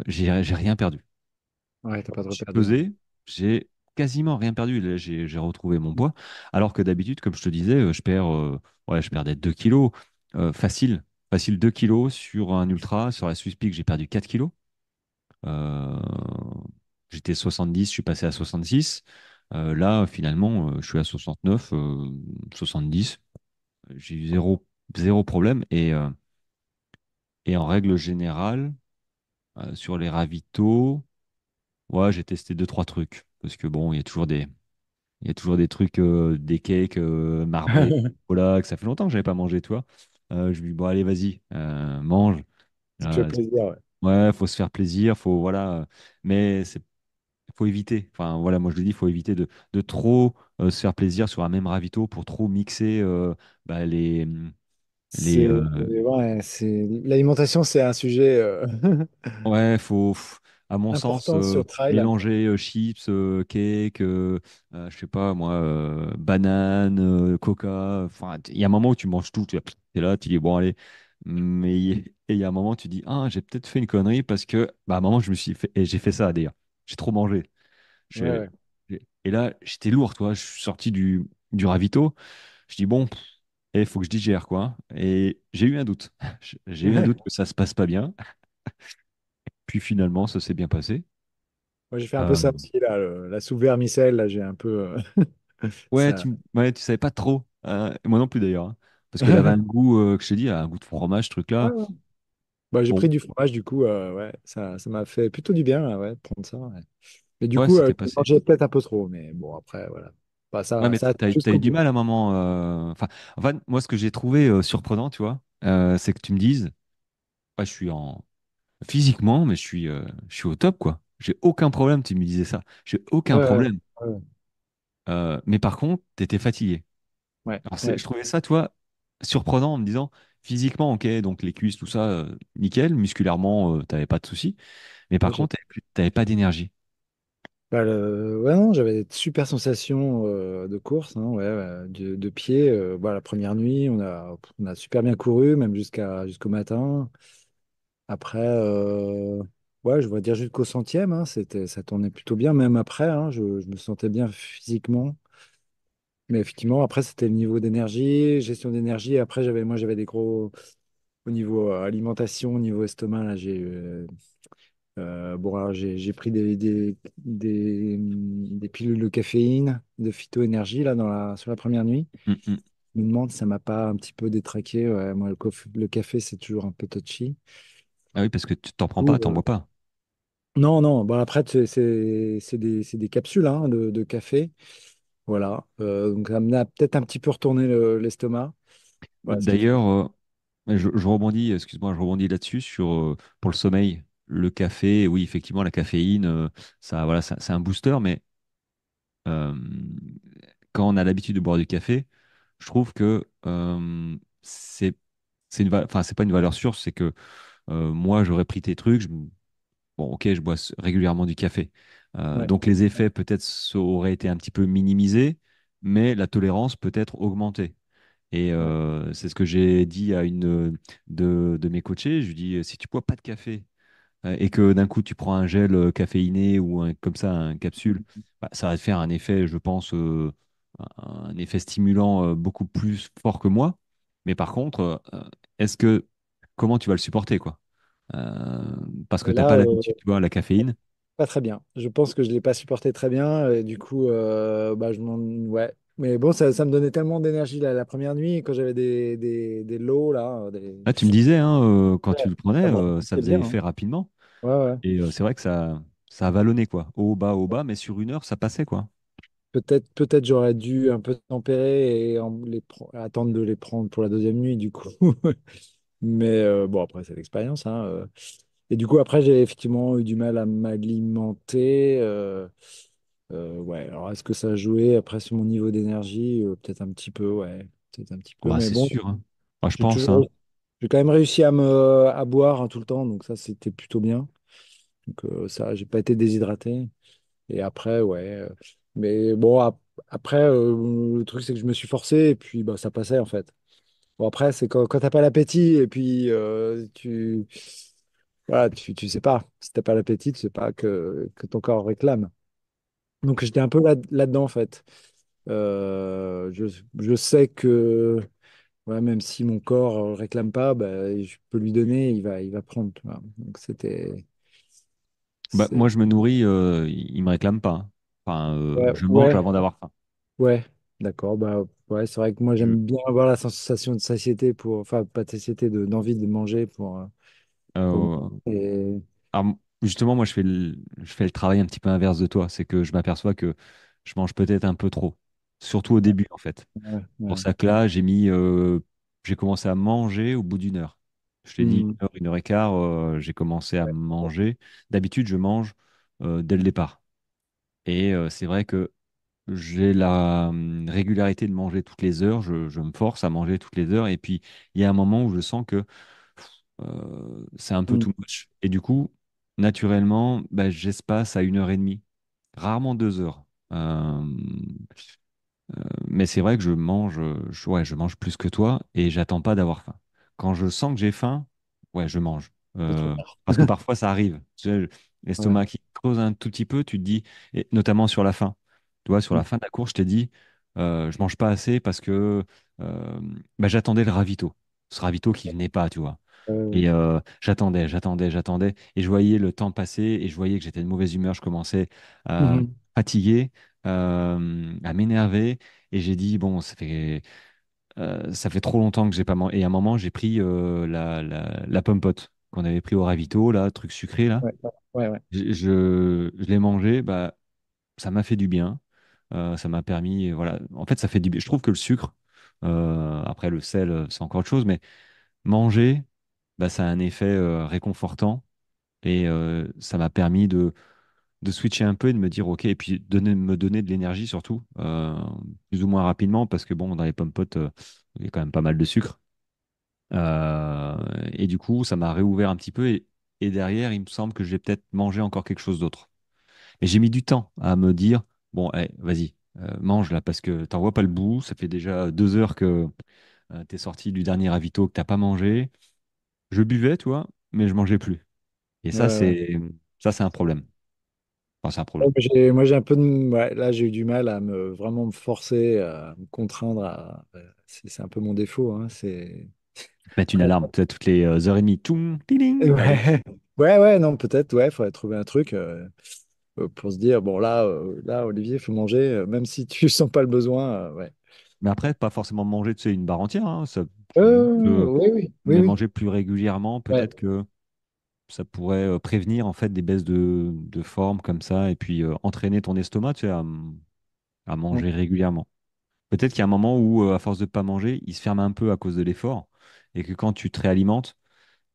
j'ai rien perdu. Ouais, t'as Quand pas je me trop suis perdu, hein. pesé, j'ai quasiment rien perdu. Là, j'ai retrouvé mon poids. Alors que d'habitude, comme je te disais, ouais, je perdais 2 kilos. Facile, facile 2 kilos sur un ultra. Sur la Swiss Peak, j'ai perdu 4 kilos. Euh, J'étais 70, je suis passé à 66. Là, finalement, je suis à 69, 70. J'ai eu zéro problème. Et en règle générale, sur les ravitaux, ouais, j'ai testé deux, trois trucs. Parce que bon, il y a toujours des trucs, des cakes marbrés, voilà, que ça fait longtemps que je n'avais pas mangé, toi. Je lui dis, bon, allez, vas-y, mange. Si tu fais Euh, plaisir, ouais. ouais, faut se faire plaisir, voilà. Mais c'est faut éviter, enfin voilà, moi je le dis, il faut éviter de trop se faire plaisir sur un même ravito pour trop mixer bah, les Ouais, l'alimentation, c'est un sujet ouais, à mon sens, important sur trail. mélanger chips, cake, je sais pas moi, banane, coca, enfin, il y a un moment où tu manges tout, tu es là, tu dis bon, allez, mais et il y a un moment où tu dis, ah, j'ai peut-être fait une connerie parce que, bah, à un moment, je me suis fait, et j'ai fait ça d'ailleurs, j'ai trop mangé. Ouais, Je- ouais. Et là, j'étais lourd, toi. Je suis sorti du ravito. Je dis, bon. et il faut que je digère, quoi. Et j'ai eu un doute. J'ai eu un doute que ça se passe pas bien. Puis finalement, ça s'est bien passé. Moi, j'ai fait un peu Euh, ça aussi, là, la soupe vermicelle, là, j'ai un peu. ouais, Ça. ouais, tu savais pas trop. Moi non plus d'ailleurs, hein. Parce qu'elle avait un goût, que je t'ai dit, elle a un goût de fromage, ce Ouais, truc-là. ouais. Bah, j'ai Bon, pris du fromage, du coup, ouais, ça m'a fait plutôt du bien, là, ouais, de prendre ça. Ouais. Mais du ouais, coup, c'était je passé. mangeais peut-être un peu trop, mais bon, après, voilà. Bah, Ouais, mais ça a juste t'as eu du compris. mal à un moment. Enfin, moi, ce que j'ai trouvé surprenant, tu vois, c'est que tu me dises, ouais, je suis en physiquement, mais je suis au top, quoi. J'ai aucun problème, tu me disais ça. J'ai aucun Ouais, problème. ouais, Mais par contre, tu étais fatigué. ouais, Alors, ouais. je trouvais ça, toi, surprenant en me disant, physiquement, ok, donc les cuisses, tout ça, nickel. Musculairement, t'avais pas de soucis. Mais par Ouais, contre, t'avais pas d'énergie. bah, ouais, non, j'avais de super sensations de course, hein, ouais, ouais, de pied. Bah, la première nuit, on a super bien couru, même jusqu'au matin. Après, ouais, je vais dire jusqu'au centième, hein, ça tournait plutôt bien, même après, hein, je me sentais bien physiquement. Mais effectivement, après, c'était le niveau d'énergie, gestion d'énergie. Après, moi, j'avais des gros, au niveau alimentation, au niveau estomac, là, bon, alors j'ai pris des pilules de caféine, de phytoénergie, là, sur la première nuit. Mm, mm. Je me demande si ça m'a pas un petit peu détraqué. Ouais, moi, le café, c'est toujours un peu touchy. Ah oui, parce que tu t'en prends pas, Ou, t'en bois pas. non, non, bon, après, c'est des capsules hein, de café. Voilà. Donc, ça m'a peut-être un petit peu retourné l'estomac. Voilà, ce qui fait. D'ailleurs, je rebondis, excuse-moi, je rebondis là-dessus sur pour le sommeil, le café. Oui, effectivement, la caféine, ça, voilà, c'est un booster, mais euh, quand on a l'habitude de boire du café, je trouve que c'est enfin, c'est pas une valeur sûre, c'est que moi, j'aurais pris tes trucs. Bon, ok, je bois régulièrement du café. Ouais, Donc les effets peut-être auraient été un petit peu minimisés, mais la tolérance peut être augmentée. Et ouais, c'est ce que j'ai dit à une de mes coachés. Je lui dis, si tu bois pas de café et que d'un coup tu prends un gel caféiné ou comme ça, un capsule, bah, ça va te faire un effet, je pense, un effet stimulant beaucoup plus fort que moi. Mais par contre, est-ce que comment tu vas le supporter, quoi? Euh, Parce que Et t'as là, pas l'habitude, tu vois, la caféine. pas très bien. Je pense que je ne l'ai pas supporté très bien. Et du coup, bah, ouais. Mais bon, ça me donnait tellement d'énergie la première nuit. Quand j'avais des lows, là, Là, tu me disais, hein, quand ouais, tu le prenais, ça me ça remontait faisait bien. Hein. effet rapidement. Ouais, ouais. Et c'est vrai que ça a vallonné, quoi. Au bas, mais sur une heure, ça passait, quoi. Peut-être j'aurais dû un peu tempérer et attendre de les prendre pour la deuxième nuit, du coup. Mais bon, après, c'est l'expérience. Hein. Et du coup, après, j'ai effectivement eu du mal à m'alimenter. Ouais, alors est-ce que ça a joué après sur mon niveau d'énergie? Peut-être un petit peu, ouais. Peut-être un petit Oh, peu. bah, Mais c'est bon, sûr, hein. Moi, je j'ai pense, toujours, hein. j'ai quand même réussi à boire hein, tout le temps. Donc ça, c'était plutôt bien. Donc ça, j'ai pas été déshydraté. Et après, ouais. Mais bon, après, le truc, c'est que je me suis forcé et puis bah, ça passait en fait. Bon, après, c'est quand t'as pas l'appétit et puis voilà, tu sais pas. Si t'as pas l'appétit, tu sais pas que ton corps réclame. Donc j'étais un peu là-dedans en fait. Je sais que ouais, même si mon corps réclame pas, bah, je peux lui donner, il va prendre. Tu vois. Donc Bah, c'est, moi, je me nourris, il me réclame pas, hein. Enfin, ouais, je mange ouais, avant d'avoir faim. ouais, d'accord. Bah, ouais, c'est vrai que moi Je, j'aime bien avoir la sensation de satiété enfin pas de satiété, d'envie de manger pour moi. euh, Et alors, justement, moi, je fais le travail un petit peu inverse de toi. C'est que je m'aperçois que je mange peut-être un peu trop. Surtout au début, en fait. ouais, Pour ouais. ça que là, j'ai commencé à manger au bout d'une heure. Je t'ai dit Hmm, une heure et quart, j'ai commencé à manger. D'habitude, je mange dès le départ. Et c'est vrai que j'ai la régularité de manger toutes les heures. Je me force à manger toutes les heures. Et puis, il y a un moment où je sens que c'est un peu hmm. too much. Et du coup, naturellement, bah, j'espace à une heure et demie, rarement 2 heures. Mais c'est vrai que ouais, je mange plus que toi et j'attends pas d'avoir faim. Quand je sens que j'ai faim, ouais, je mange. C'est trop tard. Parce que parfois ça arrive. Tu sais, Ouais. l'estomac qui creuse un tout petit peu, tu te dis, et notamment sur la fin. Tu vois, sur Hmm, la fin de la course, je t'ai dit, je mange pas assez parce que euh, bah, j'attendais le ravito. Ce ravito qui venait pas, tu vois. Euh, Et j'attendais. Et je voyais le temps passer et je voyais que j'étais de mauvaise humeur. Je commençais à mhm. fatiguer, à m'énerver. Et j'ai dit, bon, ça fait trop longtemps que j'ai pas mangé. Et à un moment, j'ai pris la pomme-pote qu'on avait pris au ravito, là, truc sucré, là. Ouais, ouais, ouais. Je l'ai mangé, bah, ça m'a fait du bien. Ça m'a permis, voilà. En fait, ça fait du bien. Je trouve que le sucre, après le sel, c'est encore autre chose, mais manger, bah, ça a un effet réconfortant et ça m'a permis de switcher un peu et de me dire, OK, et puis me donner de l'énergie surtout, plus ou moins rapidement, parce que bon, dans les pommes potes, il y a quand même pas mal de sucre. Et du coup, ça m'a réouvert un petit peu et derrière, il me semble que j'ai peut-être mangé encore quelque chose d'autre. Mais j'ai mis du temps à me dire, bon, allez, vas-y, mange là, parce que t'en vois pas le bout. Ça fait déjà 2 heures que t'es sorti du dernier ravito que t'as pas mangé. Je buvais, tu vois, mais je mangeais plus. Et Ouais, ouais. ça, c'est un problème. Enfin, c'est un Ouais, problème. moi, j'ai un peu de, ouais, là, j'ai eu du mal à vraiment me forcer, à me contraindre c'est un peu mon défaut, hein, c'est. Mettre une alarme, tu sais, toutes les heures et demie, toum, tiling, allez. Ouais, ouais, ouais, non, peut-être, ouais, faudrait trouver un truc pour se dire, bon, là, Olivier, il faut manger, même si tu sens pas le besoin, ouais. Mais après, pas forcément manger, tu sais, une barre entière, hein, Oui, oui, oui, mais oui. manger plus régulièrement, Ouais. peut-être que ça pourrait prévenir en fait des baisses de forme comme ça, et puis entraîner ton estomac, tu sais, à Mm. manger régulièrement. Peut-être qu'il y a un moment où, à force de ne pas manger, il se ferme un peu à cause de l'effort, et que quand tu te réalimentes,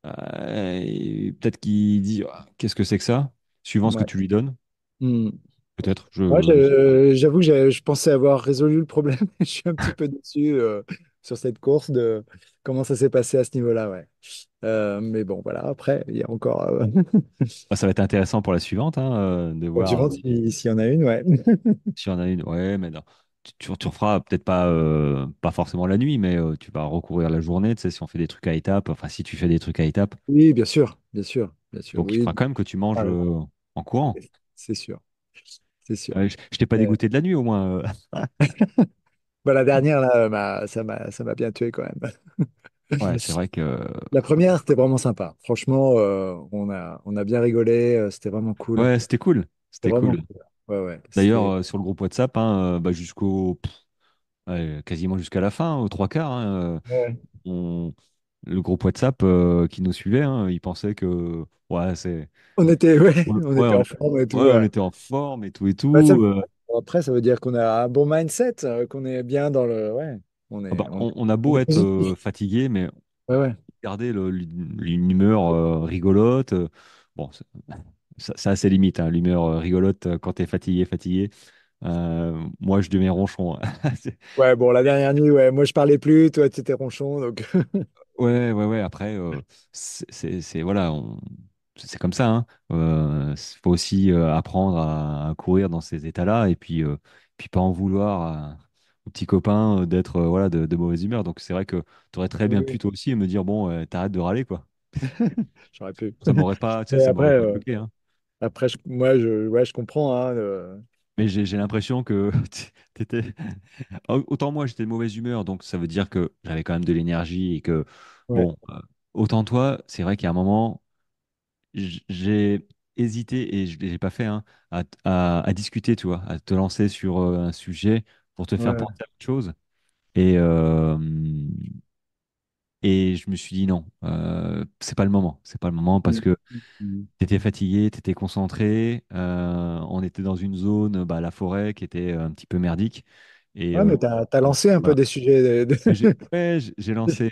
peut-être qu'il dit ah, qu'est-ce que c'est que ça? Suivant ce que Ouais. tu lui donnes, Mm. peut-être. Moi, Je sais pas. j'avoue que je pensais avoir résolu le problème. Je suis un petit peu déçu sur cette course de comment ça s'est passé à ce niveau-là, ouais. Mais bon, voilà, après, il y a encore. Bah, ça va être intéressant pour la suivante, hein, de Bon, tu voir vois, s'il y en a une, ouais. s'il y en a une. Ouais, mais non. Tu referas peut-être pas, pas forcément la nuit, mais tu vas recourir la journée, tu sais, si on fait des trucs à étapes, enfin si tu fais des trucs à étapes. Oui, bien sûr, bien sûr, bien sûr, Donc il oui. faudra quand même que tu manges Ah, en courant. c'est sûr, c'est sûr. Je t'ai pas Euh, dégoûté de la nuit au moins. bah, la dernière, là, ça m'a bien tué quand même. Ouais, c'est vrai que La première, c'était vraiment sympa. Franchement, on a bien rigolé, c'était vraiment cool. ouais, c'était cool. C'était C'était vraiment cool. cool. Ouais, ouais, D'ailleurs, c'était. sur le groupe WhatsApp, hein, bah, quasiment jusqu'à la fin, aux trois quarts, hein, Ouais. on- le groupe WhatsApp qui nous suivait, hein, il pensait que ouais, Ouais, on, on ouais, était on, en forme et tout. ouais, on Ouais. était en forme et tout et Bah, tout. après, ça veut dire qu'on a un bon mindset, qu'on est bien dans le. Ouais, Ah bah, on on a on beau est être positif. fatigué, mais Ouais, ouais. garder une humeur rigolote. Bon, ça a ses limites, hein, l'humeur rigolote quand t'es fatigué, fatigué. Moi, je deviens ronchon. C'est- Ouais, bon, la dernière nuit, ouais, moi je parlais plus, toi tu étais ronchon, donc. Ouais, ouais, ouais. Après, voilà, c'est comme ça. Hein. Faut aussi apprendre à courir dans ces états-là et puis pas en vouloir aux petits copains d'être voilà de mauvaise humeur. Donc c'est vrai que tu aurais très bien pu Oui, toi aussi me dire bon, t'arrêtes de râler quoi. j'aurais pu. Ça m'aurait pas, tu sais, Mais ça après, m'aurait pas choqué. Hein. moi, ouais, je comprends. Hein, Mais j'ai l'impression que t'étais. Autant moi j'étais de mauvaise humeur, donc ça veut dire que j'avais quand même de l'énergie et que ouais, bon, autant toi, c'est vrai qu'il y a un moment. J'ai hésité et je ne l'ai pas fait hein, à discuter, tu vois, à te lancer sur un sujet pour te faire ouais. penser à autre chose. Et, et je me suis dit non, c'est pas le moment. C'est pas le moment parce Mm. que Mm. tu étais fatigué, tu étais concentré. On était dans une zone, bah, la forêt, qui était un petit peu merdique. Et Ouais, mais t'as lancé un peu voilà. des sujets. Ouais, j'ai lancé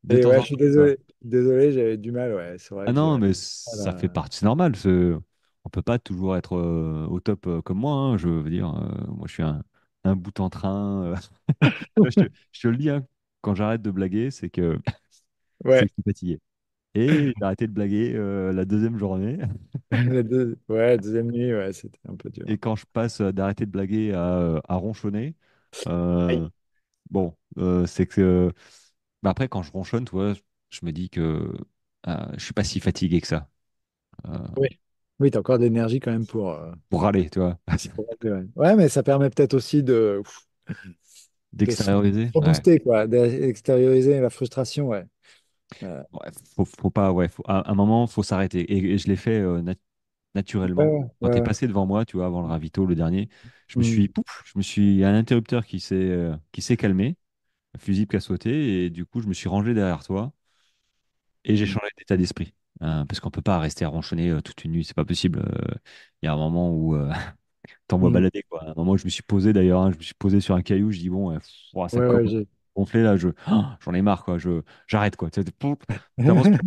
de Et temps ouais, en je suis temps. Tu vois. désolé. Désolé, j'avais du mal, ouais. C'est vrai Ah que non, mais ça fait voilà. partie, c'est normal. On peut pas toujours être au top comme moi. Hein, je veux dire, moi, je suis un bout en train. Je te le dis, hein, quand j'arrête de blaguer, c'est Ouais. que je suis fatigué. Et j'ai arrêté de blaguer la deuxième journée. Ouais, deuxième nuit, ouais, c'était un peu dur. Et quand je passe d'arrêter de blaguer à ronchonner, Aïe. euh, bon, c'est que. Bah après, quand je ronchonne, tu vois, je me dis que je suis pas si fatigué que ça. euh, Oui. Oui, t'as encore de l'énergie quand même pour râler, tu vois. pour râler, ouais. Ouais, mais ça permet peut-être aussi de. De se D'extérioriser? Ouais. rebooster, quoi, d'extérioriser la frustration, ouais. Euh, Ouais, faut pas, ouais, à un moment, faut s'arrêter. Et je l'ai fait ouais, naturellement. ouais, Quand tu es ouais. passé devant moi, tu vois, avant le ravito, le dernier, Hmm. il y a un interrupteur qui s'est calmé, un fusible qui a sauté, et du coup, je me suis rangé derrière toi et j'ai Hmm. changé d'état d'esprit. Parce qu'on peut pas rester à ronchonner toute une nuit, c'est pas possible. Il y a un moment où t'envoies Hmm. balader, quoi. À un moment où je me suis posé d'ailleurs, hein, je me suis posé sur un caillou, je dis bon, ouah, ça Ouais, ouais, commence à gonfler là, j'en ai marre, quoi. J'arrête, quoi. T'avances plus.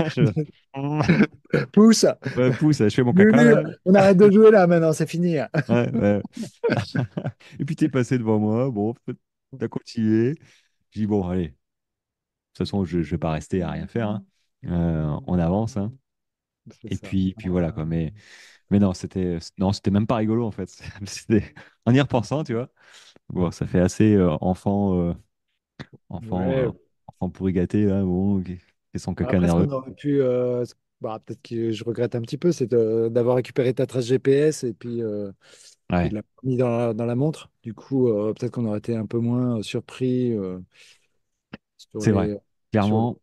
Je- pousse! Ouais, pousse, je fais mon caca Lulu, là. on arrête de jouer là maintenant, c'est fini. Ouais, ouais. Et puis t'es passé devant moi, bon, t'as continué. Je dis bon, allez, de toute façon, je vais pas rester à rien faire, hein. On avance, hein. C'est Et ça. puis voilà, quoi. Mais non, c'était même pas rigolo en fait. En y repensant, tu vois. Bon, ça fait assez enfant, Ouais. enfant pourri gâté, là, bon, qui fait son caca Après, ce nerveux. qu'on aurait pu, bah, peut-être que je regrette un petit peu, c'est d'avoir récupéré ta trace GPS et de Ouais, la mis dans la montre. Du coup, peut-être qu'on aurait été un peu moins surpris sur c'est vrai. sur les. Clairement,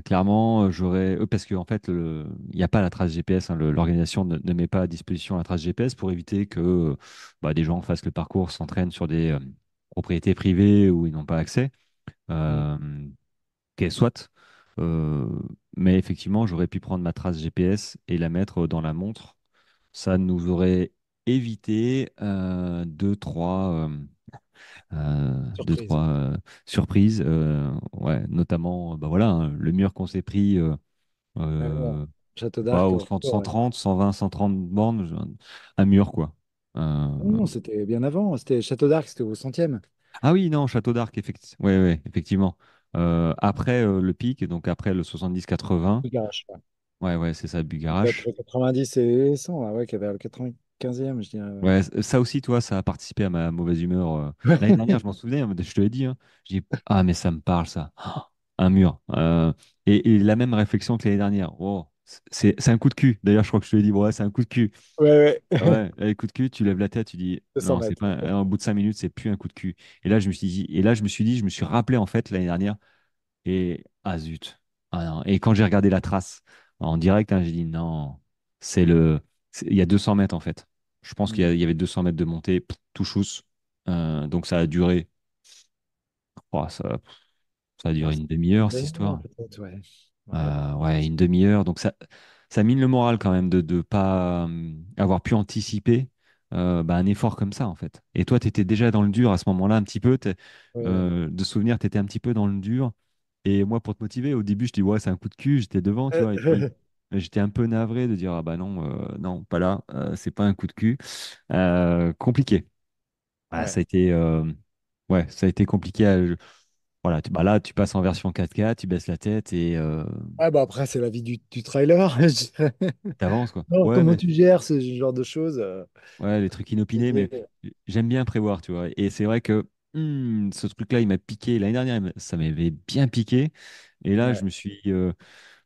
clairement, j'aurais. Parce qu'en fait, il n'y a pas la trace GPS, hein, l'organisation ne met pas à disposition la trace GPS pour éviter que bah, des gens fassent le parcours, s'entraînent sur des propriétés privées où ils n'ont pas accès. Mm. Euh, qu'elle soit. Euh, mais effectivement, j'aurais pu prendre ma trace GPS et la mettre dans la montre. Ça nous aurait évité deux, Surprise. trois surprises. Ouais, notamment, bah voilà, hein, le mur qu'on s'est pris Ouais, ouais. euh, Château bah, d'Arc, au retour, ouais. 130, 120, 130 bornes, un mur, quoi. Euh, Non, c'était bien avant. C'était Château d'Arc, c'était au centième. ah oui, non, Château d'Arc, ouais, ouais, effectivement. Après le pic, donc après le 70-80, Le garage, ouais. ouais, ouais, c'est ça, Entre Bugarache. 90 et 100, là, ouais, qui avait le 95e, je dirais. Ouais, ça aussi, toi, ça a participé à ma mauvaise humeur. L'année Ouais. dernière, je m'en souvenais, hein, je te l'ai dit, hein. Je dis, ah, mais ça me parle, ça. Ah, un mur. Et la même réflexion que l'année dernière. Oh, c'est un coup de cul. D'ailleurs, je crois que je te l'ai dit, bon, ouais, c'est un coup de cul. Ouais, Ah ouais. ouais, coup de cul, tu lèves la tête, tu dis, 200 non, c'est mètres. pas, au bout de 5 minutes, c'est plus un coup de cul. Et là, je me suis rappelé, en fait, l'année dernière, et ah zut. Ah non. Et quand j'ai regardé la trace en direct, hein, j'ai dit non, c'est le. Il y a 200 mètres en fait. Je pense Mm. il y avait 200 mètres de montée, tout chousse. Donc ça a duré. Oh, ça a Ouais, duré c'est une demi-heure, cette une histoire. peut-être, ouais. Ouais. Ouais, une demi-heure. Donc ça mine le moral quand même de ne pas avoir pu anticiper bah, un effort comme ça en fait. Et toi, tu étais déjà dans le dur à ce moment-là, un petit peu. Ouais. De souvenir, tu étais un petit peu dans le dur. Et moi, pour te motiver, au début, je dis, ouais, c'est un coup de cul, j'étais devant, tu vois. Et puis, j'étais un peu navré de dire, ah bah non, non, pas là, c'est pas un coup de cul. Compliqué. Ah, Ouais. ouais, ça a été compliqué. Voilà, bah là, tu passes en version 4K, tu baisses la tête et Ouais, bah après, c'est la vie du trailer, je dirais. t'avances, quoi. Non, Ouais, comment mais tu gères ce genre de choses? ouais, les trucs inopinés, mais j'aime bien prévoir, tu vois. Et c'est vrai que ce truc-là, il m'a piqué. L'année dernière, ça m'avait bien piqué. Et là, Ouais.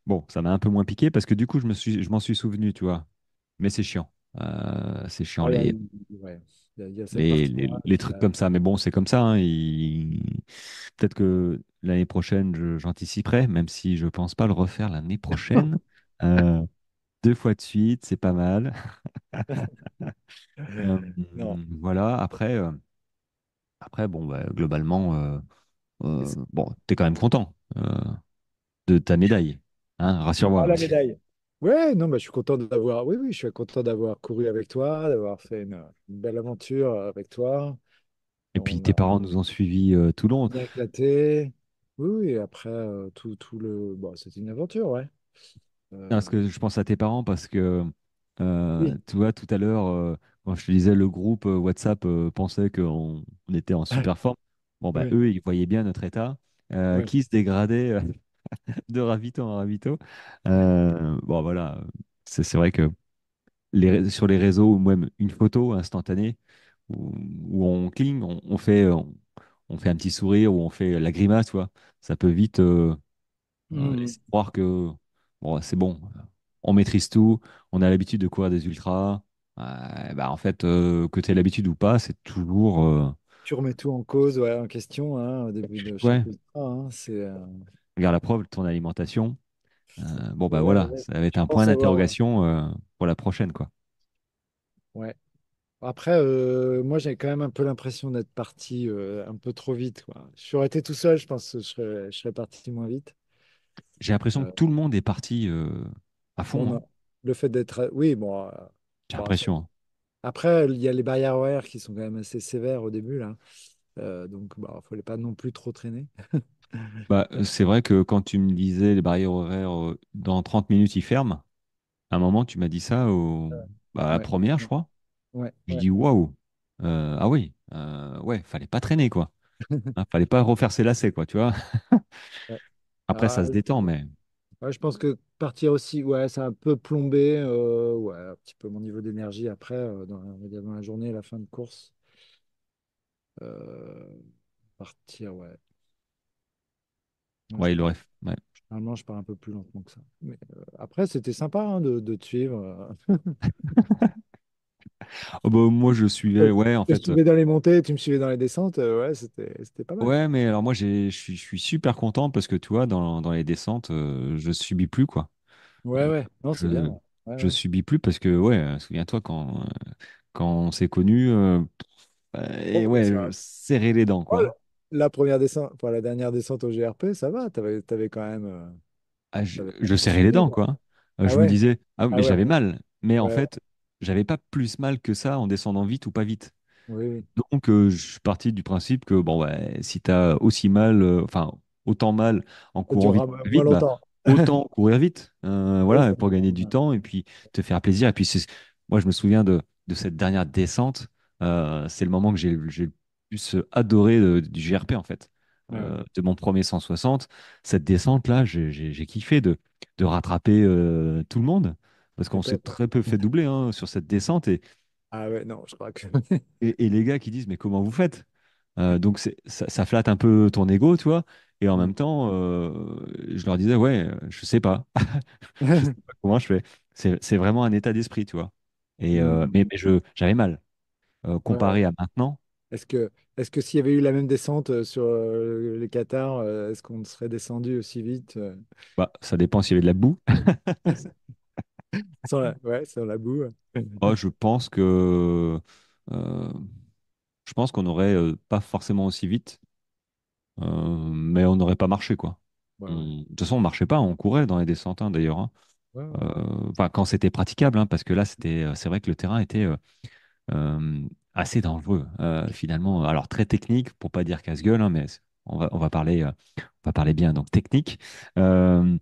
bon, ça m'a un peu moins piqué parce que du coup, je m'en suis souvenu, tu vois. Mais c'est chiant, Ouais, ouais. Il y a cette partie-là. les trucs comme ça. Mais bon, c'est comme ça, hein. Peut-être que l'année prochaine, j'anticiperai, même si je pense pas le refaire l'année prochaine. Euh, 2 fois de suite, c'est pas mal. Euh, Non. voilà, après bon, bah, globalement, Et c'est bon, t'es quand même content de ta médaille, hein, pas rassure-moi. la médaille. Ouais, non, bah, je suis content d'avoir. Oui, oui, je suis content d'avoir couru avec toi, d'avoir fait une belle aventure avec toi. Et puis On tes a parents nous ont suivis tout le long. bien éclaté. Oui, oui, et après, tout le. Bon, c'était une aventure, ouais. Parce Euh, que je pense à tes parents parce que, oui. tu vois, tout à l'heure, quand je te disais, le groupe WhatsApp pensait qu'on était en super forme. Bon, bah, Oui, eux, ils voyaient bien notre état, oui. qui se dégradait de ravito en ravito. Bon, voilà, c'est vrai que sur les réseaux ou même une photo instantanée où on cligne, on fait un petit sourire ou on fait la grimace, tu vois, ça peut vite Mhm. laisser croire que bon, c'est bon, on maîtrise tout, on a l'habitude de courir des ultras. Bah, en fait, que tu aies l'habitude ou pas, c'est toujours. Tu remets tout en cause, ouais, en question, hein, au début de Ouais, chaque ultra, hein, c'est, regarde la preuve, ton alimentation. Bon, bah ouais, voilà, ouais. ça va être Je un point pense avoir, d'interrogation pour la prochaine, quoi. ouais. Après, moi, j'ai quand même un peu l'impression d'être parti un peu trop vite, quoi. Si j'aurais été tout seul, je pense que je serais parti moins vite. J'ai l'impression que Euh, tout le monde est parti à bon, fond, hein. non. Le fait d'être, oui, bon, J'ai bon, l'impression, hein. après, il y a les barrières horaires qui sont quand même assez sévères au début, là. Donc, bah, fallait pas non plus trop traîner. Bah, c'est vrai que quand tu me disais les barrières horaires, dans 30 minutes, ils ferment, à un moment, tu m'as dit ça bah, à la Ouais, première, je crois. ouais, Je ouais. dis waouh. Ah oui, ouais, fallait pas traîner, quoi. Hein, fallait pas refaire ses lacets, quoi, tu vois. Ouais. Après, Ah, ça se détend, mais ouais, je pense que partir aussi, ouais, ça a un peu plombé, ouais, un petit peu mon niveau d'énergie après, on va dire dans la journée, la fin de course. Euh, Partir, ouais. Moi, ouais, il aurait. Ouais. généralement, je pars un peu plus lentement que ça. Mais après, c'était sympa hein, de te suivre. Oh, bah, moi, je suivais, ouais, en Je te fait. suivais dans les montées, tu me suivais dans les descentes, ouais, c'était pas mal. Ouais, mais alors moi, je suis super content parce que tu vois, dans les descentes, je subis plus, quoi. Ouais, ouais, non, c'est bien. Je, Ouais, ouais. je Ouais. subis plus parce que, ouais, souviens-toi quand on s'est connus, et Oh, ouais, ouais, ça va. serrer les dents, Oh, quoi. la première descente, enfin, la dernière descente au GRP, ça va, t'avais quand même, Ah, je, t'avais quand je même serrais les suivi, dents, quoi. quoi. Ah Je me ouais, disais, ah oui, ah mais ouais, j'avais mal. Mais en ouais, ouais. fait, j'avais pas plus mal que ça en descendant vite ou pas vite. Oui, oui. Donc, je suis parti du principe que, bon, ouais, si tu as aussi mal, enfin, autant mal en Ça courant vite durera ou pas moins vite, bah, longtemps. autant courir vite, Oui, voilà, c'est pour gagner du vrai. temps et puis te faire plaisir. Et puis, moi, je me souviens de cette dernière descente. C'est le moment que j'ai le plus adoré du GRP, en fait. Ouais, ouais. De mon premier 160. Cette descente-là, j'ai kiffé de rattraper tout le monde parce qu'on s'est Peut-être. très peu fait doubler, hein, sur cette descente. Ah ouais, non, je crois que. Et les gars qui disent, mais comment vous faites? Donc ça flatte un peu ton ego, tu vois. Et en même temps, je leur disais, ouais, je sais pas. Je sais pas comment je fais. C'est vraiment un état d'esprit, tu vois. Hmm. Mais j'avais mal. Ouais, ouais. Comparé à maintenant, Est-ce que, est-ce que s'il y avait eu la même descente sur les Qatars, est-ce qu'on serait descendu aussi vite bah, ça dépend s'il y avait de la boue. ouais, sans la boue? Oh, euh, je pense qu'on n'aurait pas forcément aussi vite, mais on n'aurait pas marché, quoi. Ouais, ouais. De toute façon, on marchait pas, on courait dans les descentes, hein, d'ailleurs, hein. Ouais, ouais. Enfin, quand c'était praticable, hein, parce que là, c'est vrai que le terrain était euh, assez dangereux, finalement. Alors, très technique, pour pas dire casse-gueule, hein, mais on va parler bien. Donc, technique. Euh,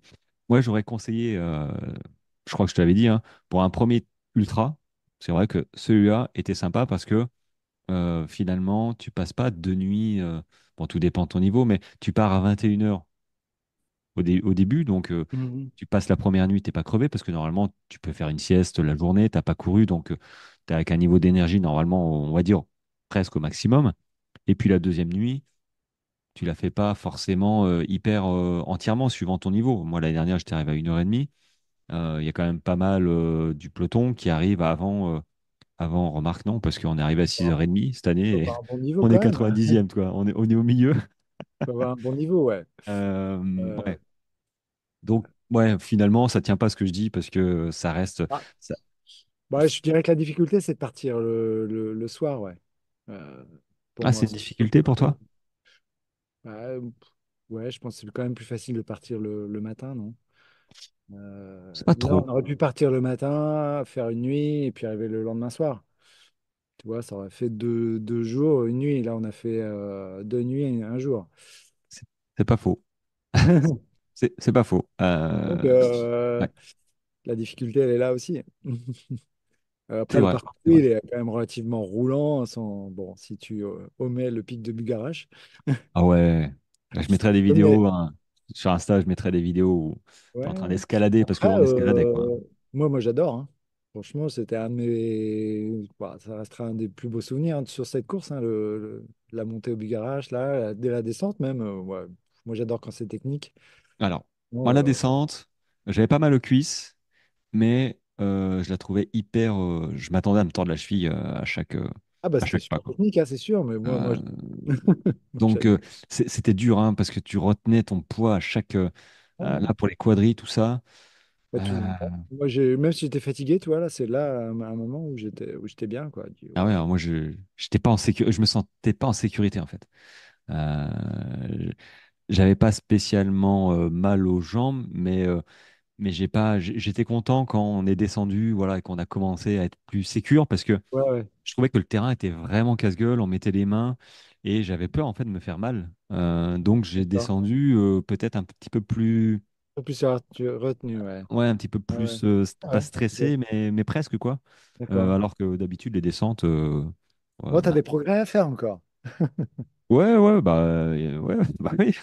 Moi, j'aurais conseillé, je crois que je te l'avais dit, hein, pour un premier ultra, c'est vrai que celui-là était sympa parce que finalement, tu passes pas 2 nuits. Bon, tout dépend de ton niveau, mais tu pars à 21h au début. Donc, Mhm. tu passes la première nuit, t'es pas crevé parce que normalement, tu peux faire une sieste la journée, t'as pas couru, donc tu es avec un niveau d'énergie normalement, on va dire, presque au maximum. Et puis la deuxième nuit, tu la fais pas forcément hyper entièrement suivant ton niveau. Moi, l'année dernière, j'étais arrivé à 1h30. Il y a quand même pas mal du peloton qui arrive avant, remarque non, parce qu'on est arrivé à Faut avoir 6h30 cette faut année et avoir un bon niveau on est quand même. 90e, quoi. On est au milieu. Faut avoir un bon niveau, ouais. Ouais. Euh, Donc, ouais, finalement, ça tient pas ce que je dis parce que ça reste. ah, ça- ouais, je dirais que la difficulté, c'est de partir le soir, ouais. Euh, pour Ah, moi, c'est une difficulté pour toi? ouais, ouais, je pense que c'est quand même plus facile de partir le matin, non? C'est pas Là, trop. on aurait pu partir le matin, faire une nuit et puis arriver le lendemain soir. Tu vois, ça aurait fait deux jours, une nuit. Là, on a fait 2 nuits et un jour. C'est c'est pas faux. C'est pas faux. Donc, Ouais, la difficulté, elle est là aussi. c'est Après, le vrai, parcours, c'est vrai. il est quand même relativement roulant. Bon, si tu omets le pic de Bugarache. Ah ouais. Là, je mettrai des Mais, vidéos, hein. Sur Insta, je mettrai des vidéos où tu es en ouais, train ouais. d'escalader parce Après, qu'on escaladait, quoi. moi, j'adore, hein. Franchement, c'était un de mes. Bah, ça restera un des plus beaux souvenirs hein, sur cette course, hein, la montée au Bugarache, là, dès la descente même. Ouais. Moi, j'adore quand c'est technique. Alors, moi, Bon, la descente, j'avais pas mal aux cuisses, mais je la trouvais hyper. Je m'attendais à me tordre la cheville Ah bah à c'était chaque pas, super quoi. technique, hein, c'est sûr, mais moi, Euh, moi, donc, j'avais. c'était dur, hein, parce que tu retenais ton poids à chaque. Ah ouais. Là, pour les quadris, tout ça. Bah, euh, moi, même si j'étais fatigué, tu vois, là, c'est là un moment où j'étais bien, quoi. Je dis, ah ouais, ouais, alors moi, j'étais pas en sécurité, je me sentais pas en sécurité, en fait. Euh, J'avais pas spécialement mal aux jambes, mais j'ai pas, j'étais content quand on est descendu, voilà, et qu'on a commencé à être plus sécure parce que ouais, ouais, je trouvais que le terrain était vraiment casse-gueule, on mettait les mains et j'avais peur en fait de me faire mal. Donc j'ai d'accord. descendu peut-être un petit peu plus, Un peu plus retenu, ouais. ouais, un petit peu Ouais, ouais. plus, pas Ouais, ok, stressé, mais presque quoi. d'accord. Alors que d'habitude les descentes, ouais, Bon, t'as des progrès à faire encore. ouais, bah, ouais, bah oui,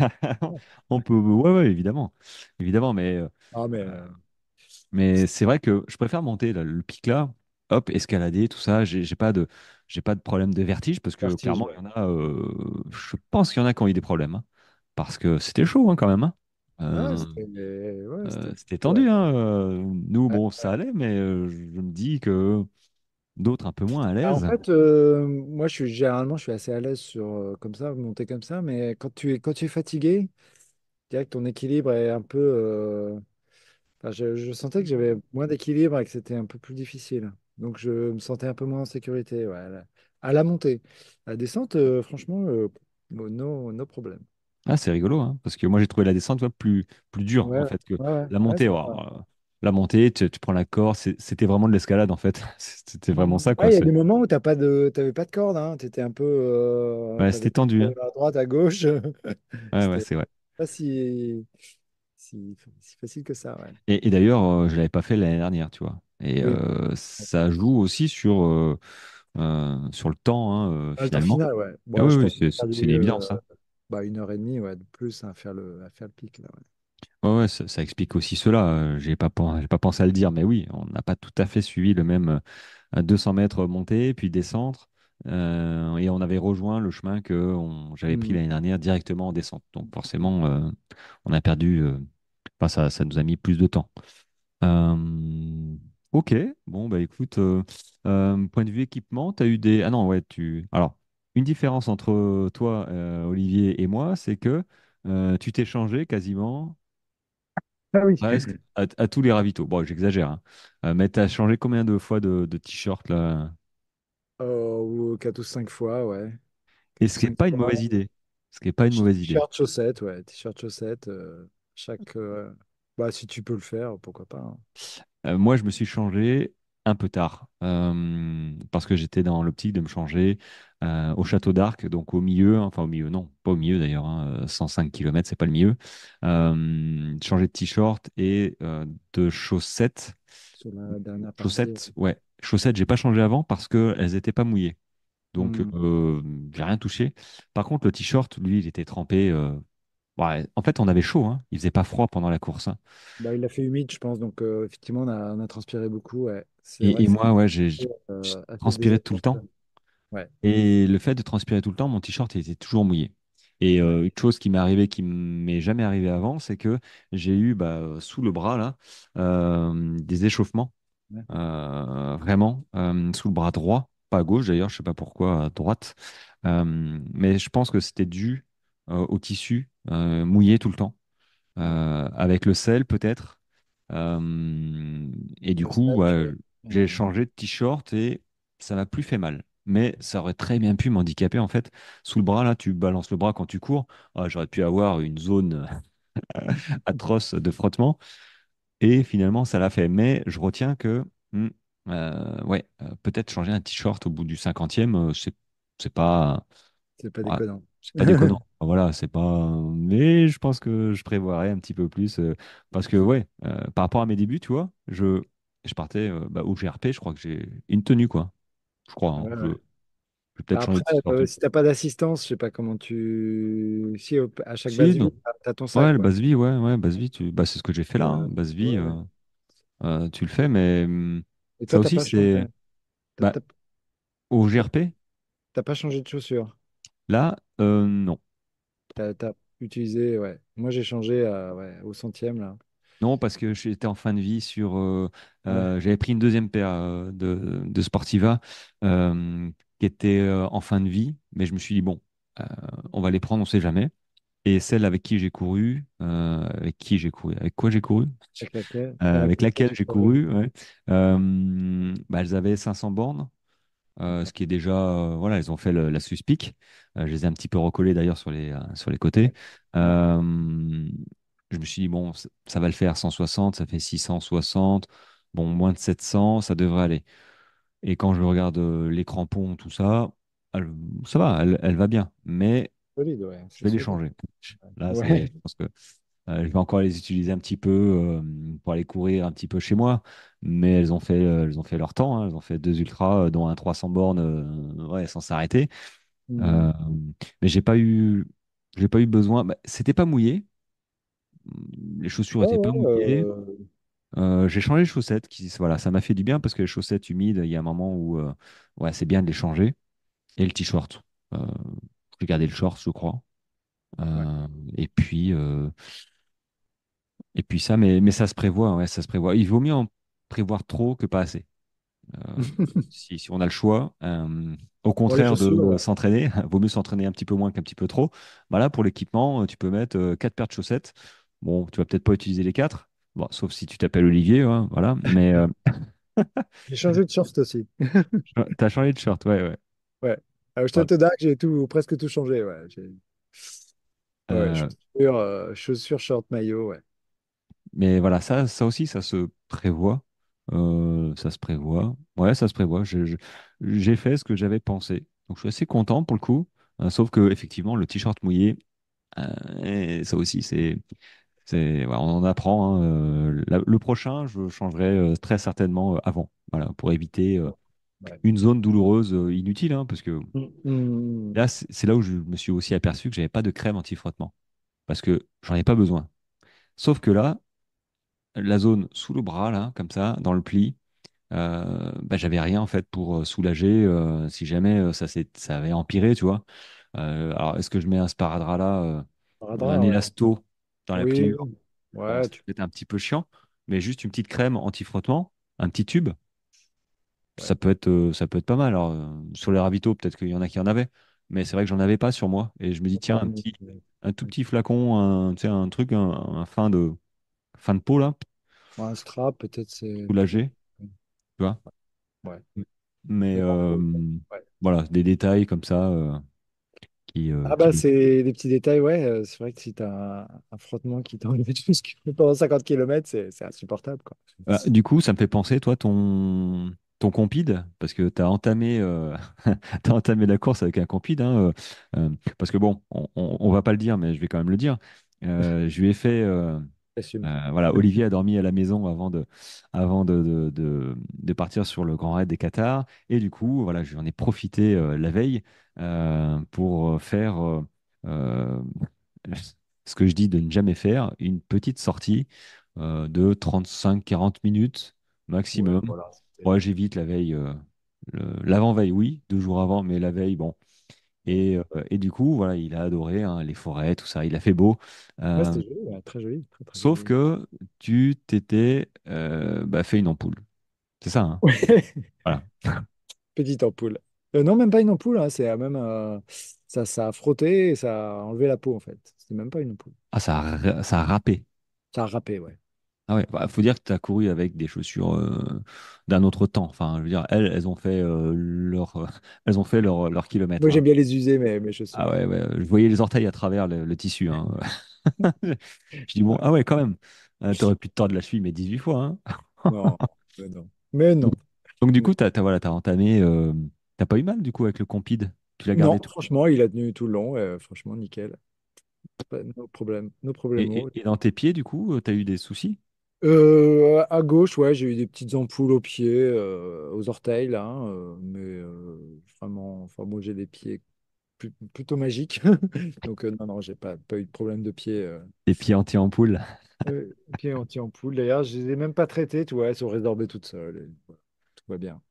on peut, ouais, ouais, évidemment, évidemment, Ah, mais mais c'est vrai que je préfère monter là, le pic là, hop, escalader, tout ça. J'ai pas de problème de vertige parce que vertige, clairement, il ouais. y en a, je pense qu'il y en a qui ont eu des problèmes, hein. Parce que c'était chaud hein, quand même, hein. Ouais, Euh, c'était C'était ouais. tendu, hein. Nous, Ouais. bon, ça allait, mais je me dis que d'autres un peu moins à Ah, en l'aise. fait, moi, généralement, je suis assez à l'aise sur comme ça, monter comme ça, mais quand tu es fatigué, je dirais que ton équilibre est un peu. Enfin, je sentais que j'avais moins d'équilibre et que c'était un peu plus difficile. Donc, je me sentais un peu moins en sécurité, ouais, à la montée. À la descente, franchement, no problème. Ah, c'est rigolo, hein, parce que moi j'ai trouvé la descente ouais, plus dure Ouais, en fait que la ouais, montée. c'est Oh, vrai. la montée, tu prends la corde, c'était vraiment de l'escalade en fait. C'était vraiment ça Ouais, quoi. il y a des moments où t'avais pas de corde, hein. T'étais un peu, Ouais, t'avais c'était pas tendu, hein. à droite, à gauche. Ouais, ouais, C'était c'est vrai. pas si facile que ça, ouais. Et d'ailleurs, je l'avais pas fait l'année dernière, tu vois. Et Oui. ça joue aussi sur le temps, hein, Ah, le temps finalement. final, ouais. Ah Bon, oui, je oui, pense que j'ai c'est une perdu évidence, hein. bah, 1 heure et demie, ouais, de plus à faire le pic, là, ouais. Ouais, ouais, ça explique aussi cela. J'ai pas pensé à le dire, mais oui, on n'a pas tout à fait suivi le même à 200 mètres montée, puis descendre. Et on avait rejoint le chemin que j'avais pris Hmm. l'année dernière directement en descente. Donc forcément, on a perdu. Enfin, ça nous a mis plus de temps. Euh, ok, bon, bah écoute, point de vue équipement, tu as eu des. Ah non, ouais, tu. Alors, une différence entre toi, Olivier, et moi, c'est que tu t'es changé quasiment Ah oui. presque à tous les ravitaux. Bon, j'exagère, hein. Mais tu as changé combien de fois de t-shirt là? Ou 4 ou 5 fois, ouais. Et Quatre ou ce qui n'est cinq pas une fois. mauvaise idée. Ce qui n'est pas une mauvaise idée. T-shirt, chaussettes, ouais. T-shirt, chaussettes. Chaque. Bah, si tu peux le faire, pourquoi pas, hein. Moi, je me suis changé un peu tard parce que j'étais dans l'optique de me changer au Château d'Arc, donc au milieu, enfin au milieu, non, pas au milieu d'ailleurs, hein, 105 km, c'est pas le milieu. Changer de t-shirt et de chaussettes. Sur la dernière partie. Chaussettes, ouais. Chaussettes, j'ai pas changé avant parce qu'elles n'étaient pas mouillées. Donc, Hmm. j'ai rien touché. Par contre, le t-shirt, lui, il était trempé. Ouais, en fait, on avait chaud, hein. Il faisait pas froid pendant la course, hein. Bah, il a fait humide, je pense. Donc, effectivement, on a transpiré beaucoup. Ouais. C'est vrai Et que c'est moi, ouais, j'ai assez transpiré tout le temps. désagréable. Ouais. Et le fait de transpirer tout le temps, mon t-shirt était toujours mouillé. Et Ouais. une chose qui m'est arrivée, qui m'est jamais arrivée avant, c'est que j'ai eu sous le bras là des échauffements, Ouais. vraiment sous le bras droit, pas à gauche d'ailleurs, je sais pas pourquoi à droite. Mais je pense que c'était dû au tissu mouillé tout le temps, Ouais. avec le sel peut-être. Euh, et du Le coup, sel, ouais, j'ai euh, changé de t-shirt et ça m'a plus fait mal. Mais ça aurait très bien pu m'handicaper en fait. Sous le bras, là, tu balances le bras quand tu cours. Ah, j'aurais pu avoir une zone atroce de frottement. Et finalement, ça l'a fait. Mais je retiens que, ouais, peut-être changer un t-shirt au bout du 50e, c'est pas, c'est pas ouais, déconnant. c'est pas déconnant. Voilà, c'est pas. Mais je pense que je prévoirais un petit peu plus parce que ouais, par rapport à mes débuts, tu vois, je partais au GRP. Je crois que j'ai une tenue quoi. Je crois, hein. Ouais, Je ouais. vais peut-être changer Après, de t-shirt. si t'as pas d'assistance, je sais pas comment tu. Si à chaque Si, base vie, non. t'as ton Ouais, sac, le quoi. base vie, ouais, base vie. C'est ce que j'ai fait là, hein. Base vie, Ouais, ouais. tu le fais, mais Et toi, ça t'as aussi pas changé. c'est bah, T'as au t'as- GRP. t'as pas changé de chaussures. Là, non. T'as utilisé, ouais. Moi, j'ai changé ouais, au centième, là. Non, parce que j'étais en fin de vie sur. Ouais, J'avais pris une deuxième paire de Sportiva qui était en fin de vie, mais je me suis dit, bon, euh, on va les prendre, on sait jamais. Et celle avec qui j'ai couru, avec quoi j'ai couru? avec Avec laquelle laquelle tu j'ai cours. couru, ouais. Bah, elles avaient 500 bornes, ce qui est déjà, voilà, elles ont fait la suspic. Je les ai un petit peu recollées d'ailleurs sur les côtés. Ouais, ouais, Euh, je me suis dit, bon, ça va le faire, 160, ça fait 660. Bon, moins de 700, ça devrait aller. Et quand je regarde les crampons, tout ça, elle- ça va, elle va bien. Mais solide, ouais, je c'est vais les solide. changer. Là, ça y est, Ouais. je pense que je vais encore les utiliser un petit peu pour aller courir un petit peu chez moi, mais elles ont fait leur temps, hein. Elles ont fait deux ultras, dont un 300 bornes, ouais, sans s'arrêter. Hmm. Euh, mais j'ai pas eu besoin. Bah, c'était pas mouillé, les chaussures Ouais, étaient pas ouais, mouillées. J'ai changé les chaussettes, voilà, ça m'a fait du bien parce que les chaussettes humides, il y a un moment où, ouais, c'est bien de les changer. Et le t-shirt, euh, j'ai gardé le short, je crois. ouais. Euh, et puis, euh, Et puis ça, mais ça se prévoit, ouais, ça se prévoit. Il vaut mieux en prévoir trop que pas assez. Euh, si on a le choix, au Pour les contraire chaussures, de ouais. s'entraîner, vaut mieux s'entraîner un petit peu moins qu'un petit peu trop. Voilà, pour l'équipement, tu peux mettre quatre paires de chaussettes. Bon, tu vas peut-être pas utiliser les quatre, bon, sauf si tu t'appelles Olivier, hein, voilà. Mais J'ai changé de short aussi. t'as changé de shirt, ouais, ouais. Ouais. Je Voilà. te dingue, j'ai tout, presque tout changé. Ouais, ouais, Euh, chaussures, short, maillot. Ouais. mais voilà, ça aussi, ça se prévoit. Ça se prévoit. Ouais, ça se prévoit. J'ai fait ce que j'avais pensé. Donc, je suis assez content pour le coup. Sauf que, effectivement, le t-shirt mouillé, et ça aussi, ouais, on en apprend, hein. Le prochain, je changerai très certainement avant. Voilà, pour éviter Ouais. une zone douloureuse inutile, hein, parce que Hmm. là, c'est là où je me suis aussi aperçu que j'avais pas de crème anti-frottement. Parce que j'en ai pas besoin. Sauf que là, la zone sous le bras, là, comme ça, dans le pli, bah, j'avais rien en fait pour soulager si jamais ça avait empiré, tu vois. Alors, est-ce que je mets un sparadrap là, un Paradras, ouais. élasto dans la Oui, pliure? oui. Bon, Ouais, c'est peut-être un petit peu chiant, mais juste une petite crème anti-frottement, un petit tube, ouais. ça peut être pas mal. Alors, sur les ravitaux, peut-être qu'il y en a qui en avaient, mais c'est vrai que j'en avais pas sur moi. Et je me dis, tiens, un tout petit flacon, tu sais, un truc, un fin de peau là, Un strap, peut-être, c'est. soulagé, tu vois. Ouais. Mais Mais bon, ouais. voilà, des détails comme ça Ah bah qui... c'est des petits détails, ouais. C'est vrai que si tu as un frottement qui t'enlève pendant 50 km, c'est insupportable, quoi. Du coup, ça me fait penser, toi, ton compide, parce que tu as entamé, t'as entamé la course avec un compide, hein, parce que bon, on va pas le dire, mais je vais quand même le dire. Je lui ai fait... J'assume. voilà, Olivier a dormi à la maison avant de partir sur le Grand Raid des Qatars. Et du coup, voilà, j'en ai profité la veille pour faire euh, ce que je dis de ne jamais faire, une petite sortie de 35-40 minutes Ouais, maximum. voilà. Moi, j'évite la veille, l'avant-veille, oui, 2 jours avant, mais la veille, bon. Et du coup, voilà, il a adoré hein, les forêts, tout ça. Il a fait beau. Ouais, Euh, c'était joli, ouais, très joli, très très Sauf joli. que tu t'étais bah, fait une ampoule. C'est ça, hein? Ouais, Voilà. petite ampoule. Non, même pas une ampoule, hein, c'est même ça a frotté et ça a enlevé la peau en fait. C'était même pas une ampoule. Ah, ça a râpé. Ça a râpé, ouais. Ah ouais, bah, faut dire que tu as couru avec des chaussures d'un autre temps. Enfin, je veux dire, elles ont fait elles ont fait leur Moi kilomètre, j'aime hein. bien les user, mes chaussures. Ah ouais, ouais, je voyais les orteils à travers le tissu, hein. Je dis bon, Ouais. ah ouais, quand même. T'aurais pu te tordre la cheville, mais 18 fois, hein. Non, mais non. Mais Donc, non. donc, du Mais coup, voilà, t'as entamé. T'as pas eu mal du coup avec le compide? Tu l'as gardé non, tout. franchement, il a tenu tout le long. Franchement, nickel. No problème. No problemo. Et dans tes pieds, du coup, t'as eu des soucis? À gauche, ouais, j'ai eu des petites ampoules aux pieds, aux orteils, là, hein, mais vraiment, enfin, moi j'ai des pieds plutôt magiques. Donc, non, non, j'ai pas eu de problème de pied. Des pieds anti-ampoule? Pieds anti-ampoule. D'ailleurs, je les ai même pas traités, tu vois, elles sont résorbées toutes seules. Voilà, tout va bien.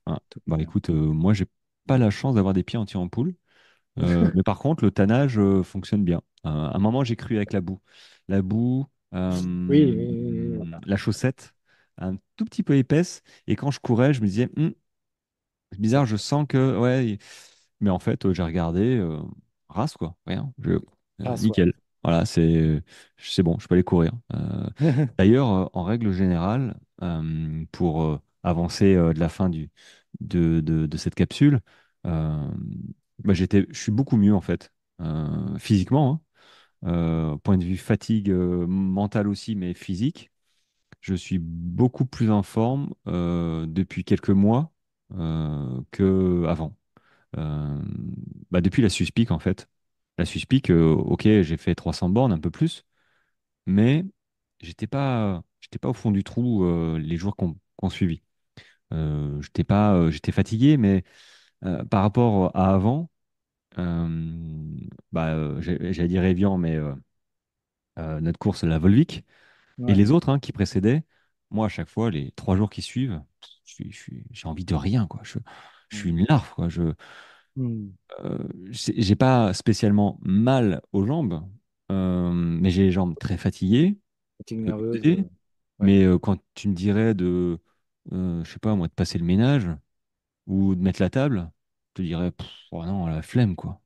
Ah, Tout va bah bien. écoute, moi, j'ai pas la chance d'avoir des pieds anti-ampoule. Mais par contre, le tannage fonctionne bien. À un moment, j'ai cru avec la boue. La boue, Oui, oui, oui, oui. la chaussette, un tout petit peu épaisse. Et quand je courais, je me disais, c'est bizarre, je sens que, ouais, mais en fait, j'ai regardé, race, quoi, rien, Ah, soit. nickel. Voilà, c'est bon, je peux aller courir. D'ailleurs, en règle générale, pour avancer de la fin de cette capsule, euh, bah, je suis beaucoup mieux, en fait, physiquement, hein. Point de vue fatigue mentale aussi, mais physique. Je suis beaucoup plus en forme depuis quelques mois que avant. Euh, Bah, depuis la Suspic, en fait. La Suspic, ok, j'ai fait 300 bornes, un peu plus, mais j'étais pas au fond du trou les jours qu'on suivit. J'étais fatigué, mais par rapport à avant, euh, j'allais dire Evian, mais notre course, la Volvic, et Ouais. les autres hein, qui précédaient, moi, à chaque fois, les 3 jours qui suivent, j'ai envie de rien, quoi. Je suis Ouais. une larve, quoi. Hmm. J'ai pas spécialement mal aux jambes, mais j'ai les jambes très fatiguées, Fatigue nerveuse. usées. Ouais. Mais quand tu me dirais je sais pas moi, de passer le ménage ou de mettre la table, je te dirais, pff, oh non, la flemme, quoi.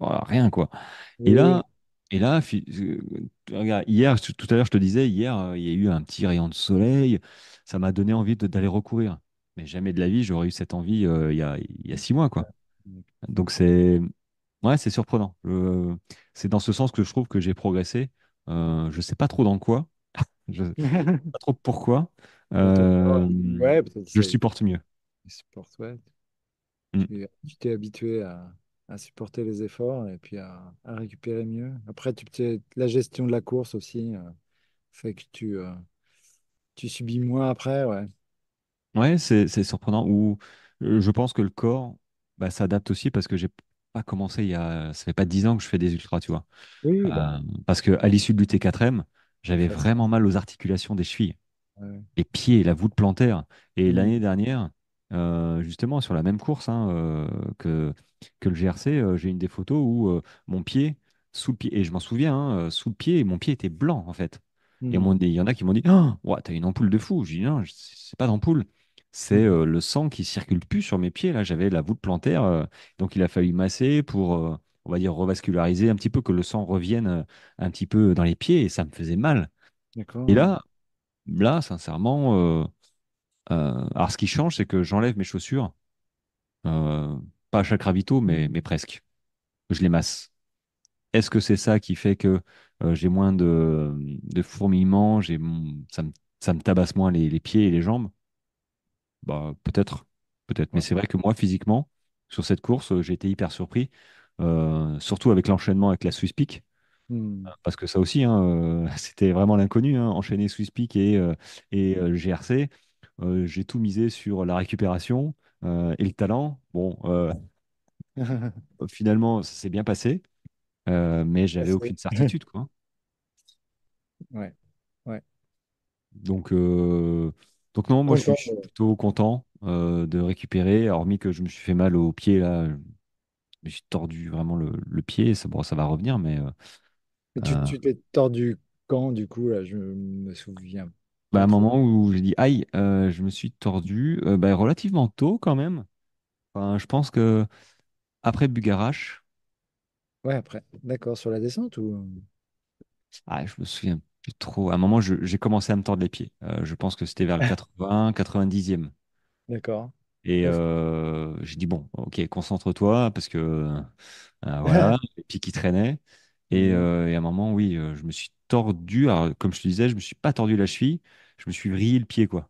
Rien, quoi. Et Oui, oui. là, regarde, hier, tout à l'heure, je te disais, hier, il y a eu un petit rayon de soleil, ça m'a donné envie d'aller recourir. Mais jamais de la vie, j'aurais eu cette envie il y a 6 mois, quoi. Donc ouais, c'est surprenant. C'est dans ce sens que je trouve que j'ai progressé. Je sais pas trop dans quoi, je sais pas trop pourquoi. Dans ton corps. Euh, Ouais, peut-être je ça le supporte mieux. supporte, ouais. Mm. Tu t'es habitué à supporter les efforts et puis à récupérer mieux. Après, la gestion de la course aussi fait que tu subis moins après, ouais. Ouais, c'est surprenant. Ou je pense que le corps bah, s'adapte aussi parce que j'ai pas commencé ça fait pas 10 ans que je fais des ultras, tu vois. Oui, oui, bah, Parce que à l'issue de l'UT4M, c'est j'avais facile. vraiment mal aux articulations des chevilles, Ouais. les pieds, la voûte plantaire. Et Hmm. l'année dernière, justement, sur la même course hein, que le GRC, j'ai une des photos où mon pied, sous le pied, et je m'en souviens, hein, sous le pied, mon pied était blanc, en fait. Et Hmm. il y en a qui m'ont dit, oh, ouais, t'as une ampoule de fou. J'ai dit, non, c'est pas d'ampoule. C'est le sang qui circule plus sur mes pieds. Là, j'avais la voûte plantaire. Donc, il a fallu masser pour, on va dire, revasculariser un petit peu, que le sang revienne un petit peu dans les pieds. Et ça me faisait mal. Et D'accord. là, sincèrement, alors ce qui change, c'est que j'enlève mes chaussures, euh, pas à chaque ravito, mais presque. Je les masse. Est-ce que c'est ça qui fait que j'ai moins de fourmillements, ça me tabasse moins les pieds et les jambes? Bah, peut-être, peut-être. Mais Ouais. c'est vrai que moi, physiquement, sur cette course, j'ai été hyper surpris, surtout avec l'enchaînement avec la Swiss Peak. Hmm. Parce que ça aussi, hein, c'était vraiment l'inconnu, hein, enchaîner Swiss Peak et GRC. J'ai tout misé sur la récupération et le talent. Bon, finalement, ça s'est bien passé, mais j'avais Assez. aucune certitude, quoi. Ouais. Ouais. Donc, euh, donc non, moi, Content. je suis plutôt content de récupérer, hormis que je me suis fait mal au pied, là. Je me suis tordu vraiment le pied. Bon, ça va revenir, mais Et euh, tu t'es tordu quand, du coup, là, je me souviens bah, à pas un trop. moment où j'ai dit, aïe, je me suis tordu, bah, relativement tôt quand même. Enfin, je pense que après Bugarache, Ouais, après. D'accord, sur la descente ou... je me souviens plus trop. À un moment, j'ai commencé à me tordre les pieds. Je pense que c'était vers le 80, 90e. D'accord. Et Ouf. j'ai dit, bon, ok, concentre-toi, parce que voilà, les pieds qui traînaient. Mhm. Et à un moment, oui, je me suis tordu. Alors, comme je te disais, je me suis pas tordu la cheville, je me suis vrillé le pied, quoi.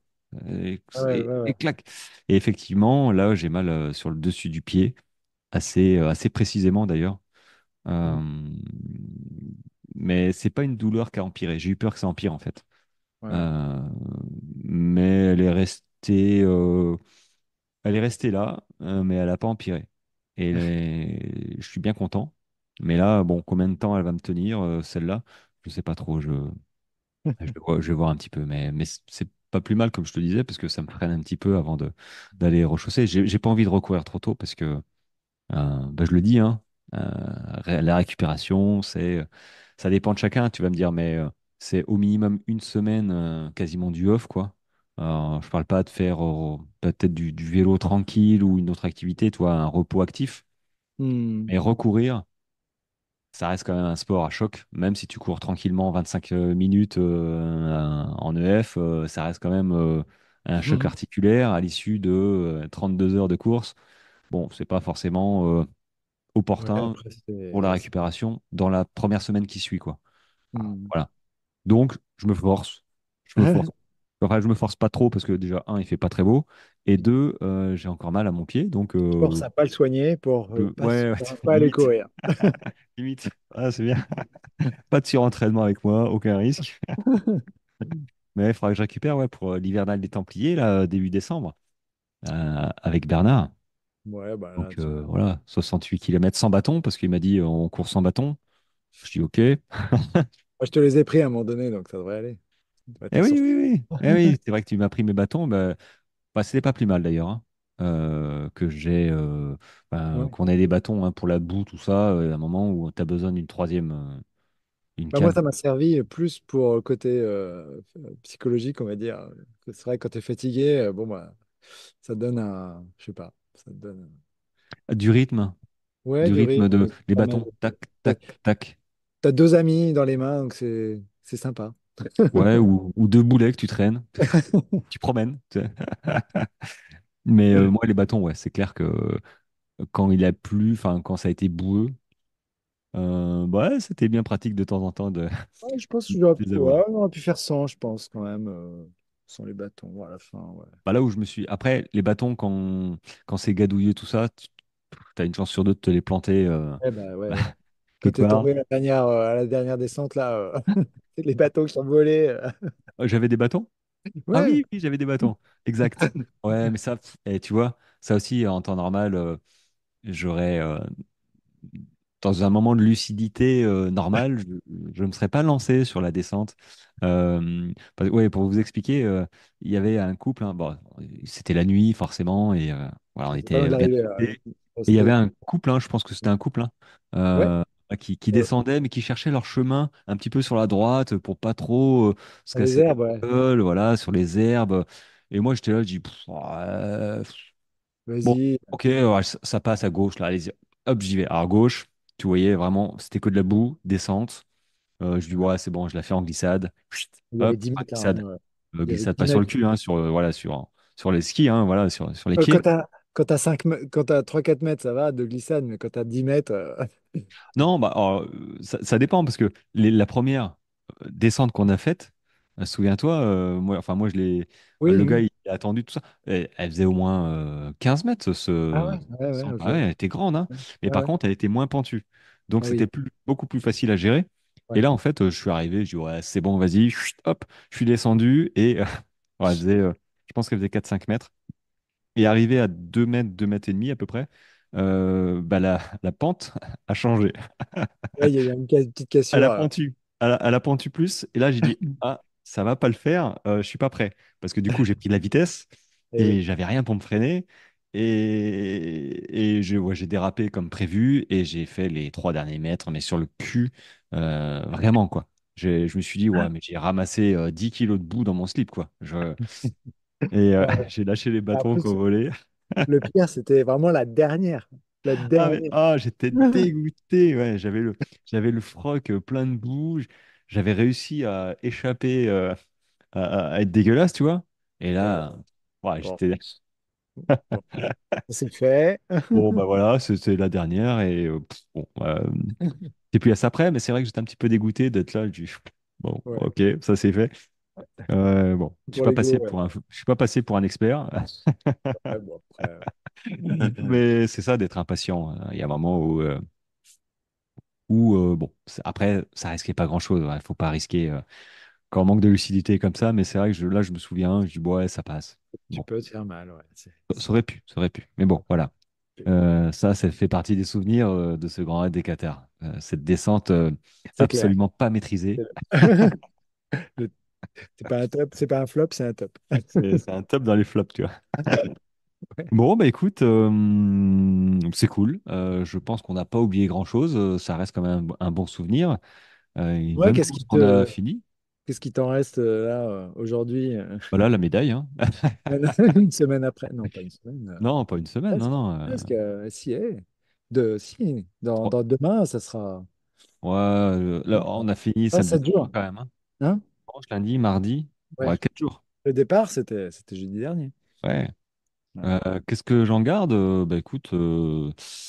Ah ouais, ouais, Et ouais. clac. Et effectivement, là, j'ai mal sur le dessus du pied, assez précisément d'ailleurs. Mhm. Euh, mais c'est pas une douleur qui a empiré. J'ai eu peur que ça empire, en fait. Ouais. Euh, mais elle est restée là, mais elle n'a pas empiré. Je suis bien content. Mais là, bon, combien de temps elle va me tenir, celle-là? Je sais pas trop. Je vais voir un petit peu. Mais c'est pas plus mal, comme je te disais, parce que ça me freine un petit peu avant d'aller rechausser. J'ai pas envie de recourir trop tôt parce que, bah, je le dis, hein, la récupération, ça dépend de chacun, tu vas me dire, mais c'est au minimum une semaine quasiment du off, quoi. Je parle pas de faire peut-être du vélo tranquille ou une autre activité, toi, un repos actif, Hmm. mais recourir, ça reste quand même un sport à choc, même si tu cours tranquillement 25 minutes en EF, ça reste quand même un choc articulaire à l'issue de 32 heures de course. Bon, c'est pas forcément Ouais, opportun après, pour la récupération dans la première semaine qui suit, quoi. Hmm. Voilà. Donc, je me force. Je me force. Enfin, je me force pas trop parce que déjà, un, il fait pas très beau. Et deux, j'ai encore mal à mon pied. Donc, Force à pas le soigner ouais, ouais, pour pas aller limite. courir. Limite. Ah, c'est bien. Pas de surentraînement avec moi, aucun risque. Mais il faudra que je récupère ouais, pour l'hivernal des Templiers, là, début décembre, avec Bernard. Ouais, bah là, Donc, voilà, 68 km sans bâton parce qu'il m'a dit on court sans bâton. Je dis OK. moi, je te les ai pris à un moment donné, donc ça devrait aller. Tu vas Eh t'en oui, sortir. oui, oui. Eh oui, c'est vrai que tu m'as pris mes bâtons. Bah, c'était pas plus mal d'ailleurs, hein, que j'ai, Ouais. qu'on ait des bâtons hein, pour la boue, tout ça, à un moment où tu as besoin d'une troisième, une Bah, moi, canne. ça m'a servi plus pour le côté psychologique, on va dire. C'est vrai que quand tu es fatigué, bon, bah, ça te donne un. Je sais pas. Ça te donne. Du rythme, Ouais, du du rythme rythme. de Et ça te les permet bâtons, de- tac, T'as, tac, tac. t'as deux amis dans les mains, donc c'est sympa. Ouais, ou deux boulets que tu traînes, tu promènes. Tu sais. Mais moi, les bâtons, ouais, c'est clair que quand il a plu, enfin, quand ça a été boueux, bah, ouais, c'était bien pratique de temps en temps de, Ouais, je pense que de les avoir. ouais, on aurait pu faire sans, je pense, quand même, sans les bâtons. Bon, à la fin, ouais. Bah, là où je me suis. Après, les bâtons, quand c'est gadouilleux, tout ça, tu as une chance sur deux de te les planter Ouais, bah, ouais, ouais. Quand quelque tu es part. tombé à la dernière descente, là, les bateaux qui sont volés. J'avais des bâtons? Ah Ouais, oui, oui, j'avais des bâtons. Exact. Ouais, mais ça, tu vois, ça aussi, en temps normal, j'aurais, dans un moment de lucidité normal, je ne me serais pas lancé sur la descente. Ouais, pour vous expliquer, il y avait un couple, hein, bon, c'était la nuit forcément, et voilà, on c'est pas loin était de bien l'arrivée, là. occupés. Et il y avait C'était. un couple, hein, je pense que c'était un couple, hein, Ouais, qui euh, descendait, mais qui cherchait leur chemin un petit peu sur la droite pour pas trop se dans les casser la herbes, ouais. gueule, voilà, sur les herbes. Et moi, j'étais là, je dis, pff, ouais, bon, Vas-y. ok, ouais, ça passe à gauche, là, allez-y. Hop, j'y vais. Alors, à gauche, tu voyais vraiment, c'était que de la boue, descente. Je dis, ouais, c'est bon, je la fais en glissade. Chut, Il y avait hop, 10 mètres, là, hein, glissade. ouais. Il y avait Glissade 10 pas sur le mètres. cul, hein, voilà, sur les skis, hein, voilà, sur les pieds. Quand t'as 3-4 mètres, ça va, de glissade, mais quand t'as 10 mètres. Non, bah, alors, ça dépend parce que la première descente qu'on a faite, souviens-toi, moi, enfin, moi, Oui, le gars, oui. il a attendu tout ça. Et elle faisait au moins 15 mètres, Ah ouais, ouais, ouais, descente. ok. Ah ouais, elle était grande, hein. Mais Ouais, par ouais. contre, elle était moins pentue. Donc, Ah c'était oui, beaucoup plus facile à gérer. Et ouais. là, en fait, je suis arrivé, je dis, ouais, c'est bon, vas-y, chut, hop, je suis descendu et ouais, je pense qu'elle faisait 4-5 mètres. Et arrivé à 2 mètres, 2 mètres et demi à peu près, bah, la pente a changé. Ouais, il y a eu une petite Elle cassure. a pentu. Elle a pentu plus. Et là, j'ai dit, ah, ça va pas le faire. Je suis pas prêt. Parce que du coup, j'ai pris de la vitesse Eh et oui. j'avais rien pour me freiner. Et ouais, j'ai dérapé comme prévu et j'ai fait les 3 derniers mètres, mais sur le cul, vraiment, quoi. Je me suis dit, ouais, mais j'ai ramassé 10 kilos de boue dans mon slip, quoi. Et Ouais. j'ai lâché les En bâtons plus, qu'on volait. le pire, c'était vraiment la dernière. La Ah, mais dernière. j'étais dégoûté. Ouais, j'avais le froc plein de boue. J'avais réussi à échapper à être dégueulasse, tu vois. Et Ouais. là, ouais, Bon, j'étais bon, c'est fait. bon, bah voilà, c'est la dernière. Et bon, c'est plus à ça près, mais c'est vrai que j'étais un petit peu dégoûté d'être là. Bon, Ouais. ok, ça c'est fait. Bon, Pour l'ego, ouais. je suis pas passé pour un expert, Ouais, bon, après, mais c'est ça d'être impatient, hein. Il y a un moment où bon, après, ça risquait pas grand-chose. Il faut pas risquer. Quand on manque de lucidité comme ça, mais c'est vrai que là, je me souviens, je dis, ouais, ça passe. tu Bon, peux te faire mal, ouais. ça aurait pu, ça aurait pu. Mais bon, voilà. Ça fait partie des souvenirs de ce Grand Raid des Qatars. Cette descente C'est clair. absolument pas maîtrisée. Le- C'est pas un top, c'est pas un flop, c'est un top. C'est un top dans les flops, tu vois. Bon, bah écoute, c'est cool. Je pense qu'on n'a pas oublié grand-chose. Ça reste quand même un bon souvenir. Une Ouais, bonne course qu'on a fini. qu'est-ce qui t'en reste là aujourd'hui, Voilà la médaille, hein. une semaine après? Non, pas une semaine. Non, pas une semaine, non, Presque, non. presque, si, si, Trois- demain, ça sera Ouais, là, on a fini pas samedi 7 soir jours. quand même, hein. Hein? Dimanche, lundi, mardi, Ouais. ouais, 4 jours. Le départ, c'était jeudi dernier. Ouais. Ouais. Qu'est-ce que j'en garde? Bah écoute,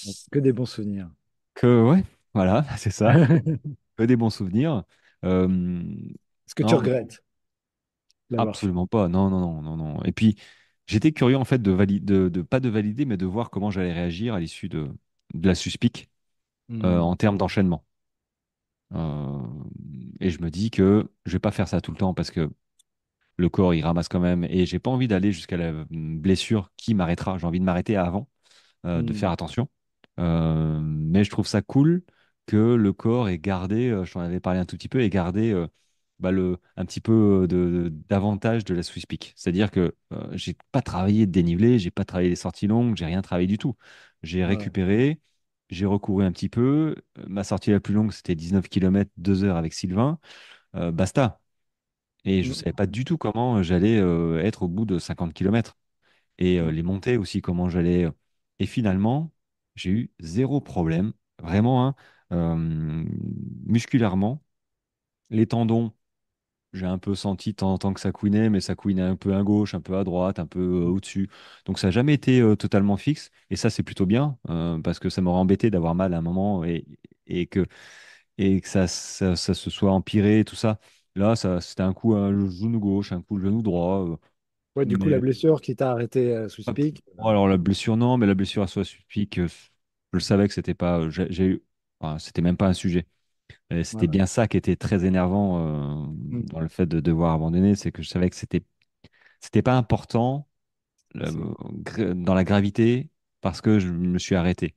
Donc, que des bons souvenirs. ouais, voilà, c'est ça. Que des bons souvenirs. Euh, Est-ce que tu non, regrettes l'avoir fait? absolument pas. Non, non, non, non, non. Et puis, j'étais curieux en fait pas de valider, mais de voir comment j'allais réagir à l'issue de la suspic Hmm. en termes d'enchaînement. Euh, et je me dis que je vais pas faire ça tout le temps parce que le corps il ramasse quand même et j'ai pas envie d'aller jusqu'à la blessure qui m'arrêtera. J'ai envie de m'arrêter avant, de Hmm. faire attention. Mais je trouve ça cool que le corps ait gardé, je t'en avais parlé un tout petit peu, ait gardé un petit peu d'avantage de la Swiss Peak. C'est-à-dire que j'ai pas travaillé de dénivelé, j'ai pas travaillé les sorties longues, j'ai rien travaillé du tout. J'ai Ouais. récupéré, j'ai recouru un petit peu. Ma sortie la plus longue, c'était 19 km, 2 heures avec Sylvain. Basta. Et je Hmm. savais pas du tout comment j'allais être au bout de 50 km. Et Hmm. les montées aussi, comment j'allais. Et finalement, j'ai eu zéro problème. Vraiment, hein, musculairement. Les tendons, j'ai un peu senti de temps en temps que ça couinait, mais ça couinait un peu à gauche, un peu à droite, un peu au-dessus. Donc ça n'a jamais été totalement fixe. Et ça, c'est plutôt bien, parce que ça m'aurait embêté d'avoir mal à un moment et que, et que ça se soit empiré, tout ça. Là, c'était un coup le genou gauche, un coup le genou droit. Ouais, du coup, la Mais blessure qui t'a arrêté sous hop. speak. Bon, alors la blessure, non, mais la blessure à soi suffit je savais que c'était pas. J'ai eu. Enfin, c'était même pas un sujet. Et c'était Voilà. bien ça qui était très énervant Hmm. dans le fait de devoir abandonner, c'est que je savais que c'était pas important Si. dans la gravité parce que je me suis arrêté.